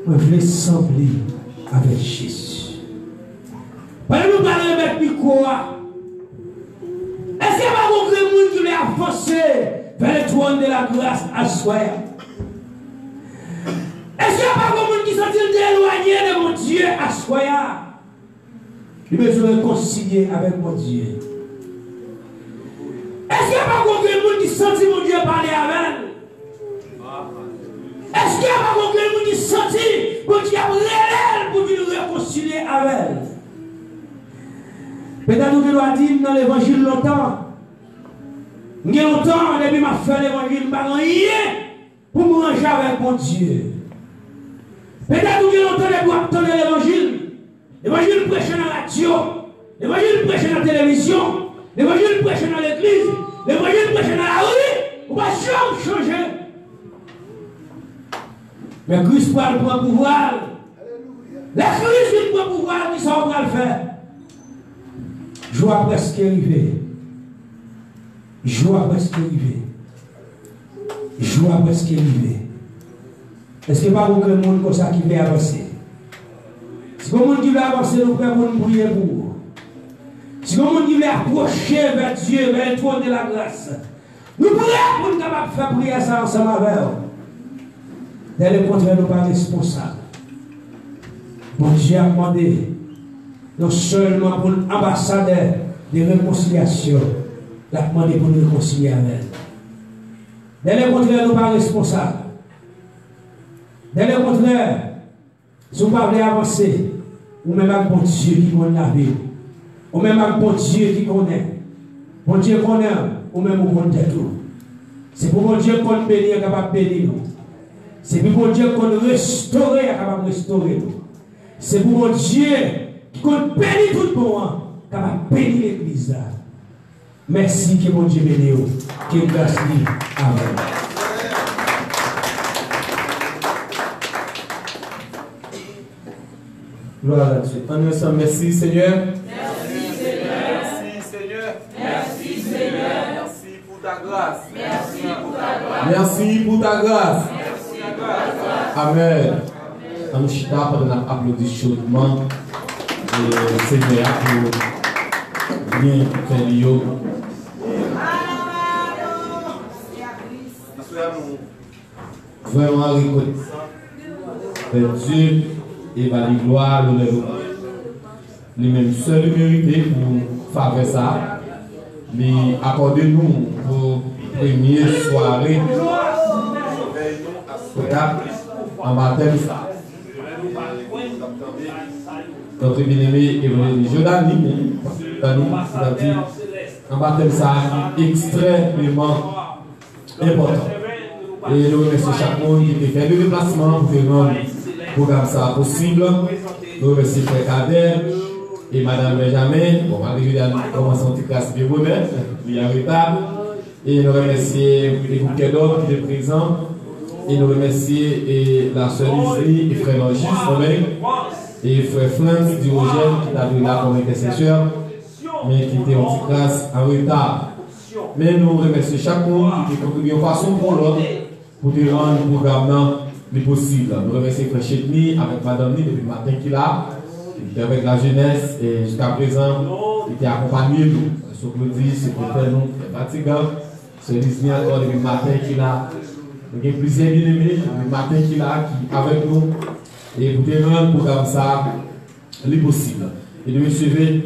Je veux sembler avec Jésus. Pendant que nous parlons avec Miko, est-ce qu'il y a pas beaucoup de monde qui veut avancer vers le trône de la grâce à soi? Est-ce qu'il y a pas beaucoup de monde qui sont éloignés de mon Dieu à soi? Il veut se réconcilier avec mon Dieu. Est-ce qu'il n'y a pas beaucoup de monde qui sentit mon Dieu parler avec elle? Est-ce qu'il n'y a pas beaucoup de monde qui sentit mon Dieu réel pour nous réconcilier avec elle? Peut-être que nous doit dire dans l'évangile longtemps. Il y a longtemps, depuis ma fait l'évangile, je n'ai pas rien pour me ranger avec mon Dieu. Peut-être que nous avons longtemps depuis attendre l'évangile. L'évangile prêché dans la radio, l'évangile prêché dans la télévision, l'évangile prêché dans l'église, l'évangile prêché dans la rue, on va jamais changer. Mais Christ prend le pouvoir. Les Christ qui prend le pouvoir, qui sont en train de le faire. Joie presque arrivée. Joie presque arrivée. Joie presque arrivée. Est-ce qu'il n'y a pas beaucoup de monde comme ça qui veut avancer? Si le monde qui veut avancer, nous pouvons nous prier pour. Si le monde qui veut approcher vers Dieu, vers le trône de la grâce, nous pouvons pour nous capables de faire prier ça ensemble avec eux. Dès le contraire, nous ne sommes pas responsables. Bon Dieu a demandé, non seulement pour l'ambassadeur de réconciliation, il a demandé pour nous réconcilier avec elle. Dès le contraire, nous ne sommes pas responsables. Dès le contraire, si vous ne voulez pas avancer, ou même avec bon Dieu qui connaît la vie, ou même avec bon Dieu qui connaît. Bon Dieu connaît, ou même vous connaissez tout. pour mon Dieu qu'on bénit, est capable de bénir nous. C'est pour mon Dieu qu'on restaure, est capable de restaurer nous. C'est pour mon Dieu qu'on bénit tout le monde, capable de bénir l'église. Merci que mon Dieu bénisse vous. Que grâce lui. Amen. Gloire à Dieu. On ensemble, merci Seigneur. Merci Seigneur. Merci Seigneur. Merci pour ta grâce. Merci pour ta grâce. Merci pour ta grâce. Merci pour ta grâce. Amen. On nous chita pendant l'applaudissement chaudement. Seigneur pour bien faire l'io. Vraiment reconnaissant. Dieu et va la gloire, l'honneur. Lui-même seul mérité pour faire ça. Mais accordez-nous pour première soirée en baptême. Notre bien-aimé évangéliste Jordani, en baptême ça extrêmement important. Et nous remercions chaque monde qui a fait le déplacement pour faire rendre le programme ça possible. Nous remercions Frère Kader et Madame Benjamin. Bon, malgré nous commençons une classe de bonheur, il y a un retard. Et nous remercions les bouquets d'autres qui étaient présents. Et nous remercions la sœur Lislie et Frère Logis, et Frère Franz Dirogène qui a venu là comme intercesseur, mais qui était en petite classe en retard. Mais nous remercions chaque monde qui a contribué en façon pour l'autre pour te rendre le programme le possible. Nous remercions Frère Chetni avec Madame Ni depuis le matin qu'il a, avec la jeunesse et jusqu'à présent, il était accompagné de nous. Sur Claudie, secrétaire, nous, fatigant. Ce Lislie encore depuis le matin qu'il a. Nous avons plusieurs bien-aimés depuis le matin qu'il a qui avec nous et pour te rendre le programme ça le possible. Et de me suivre.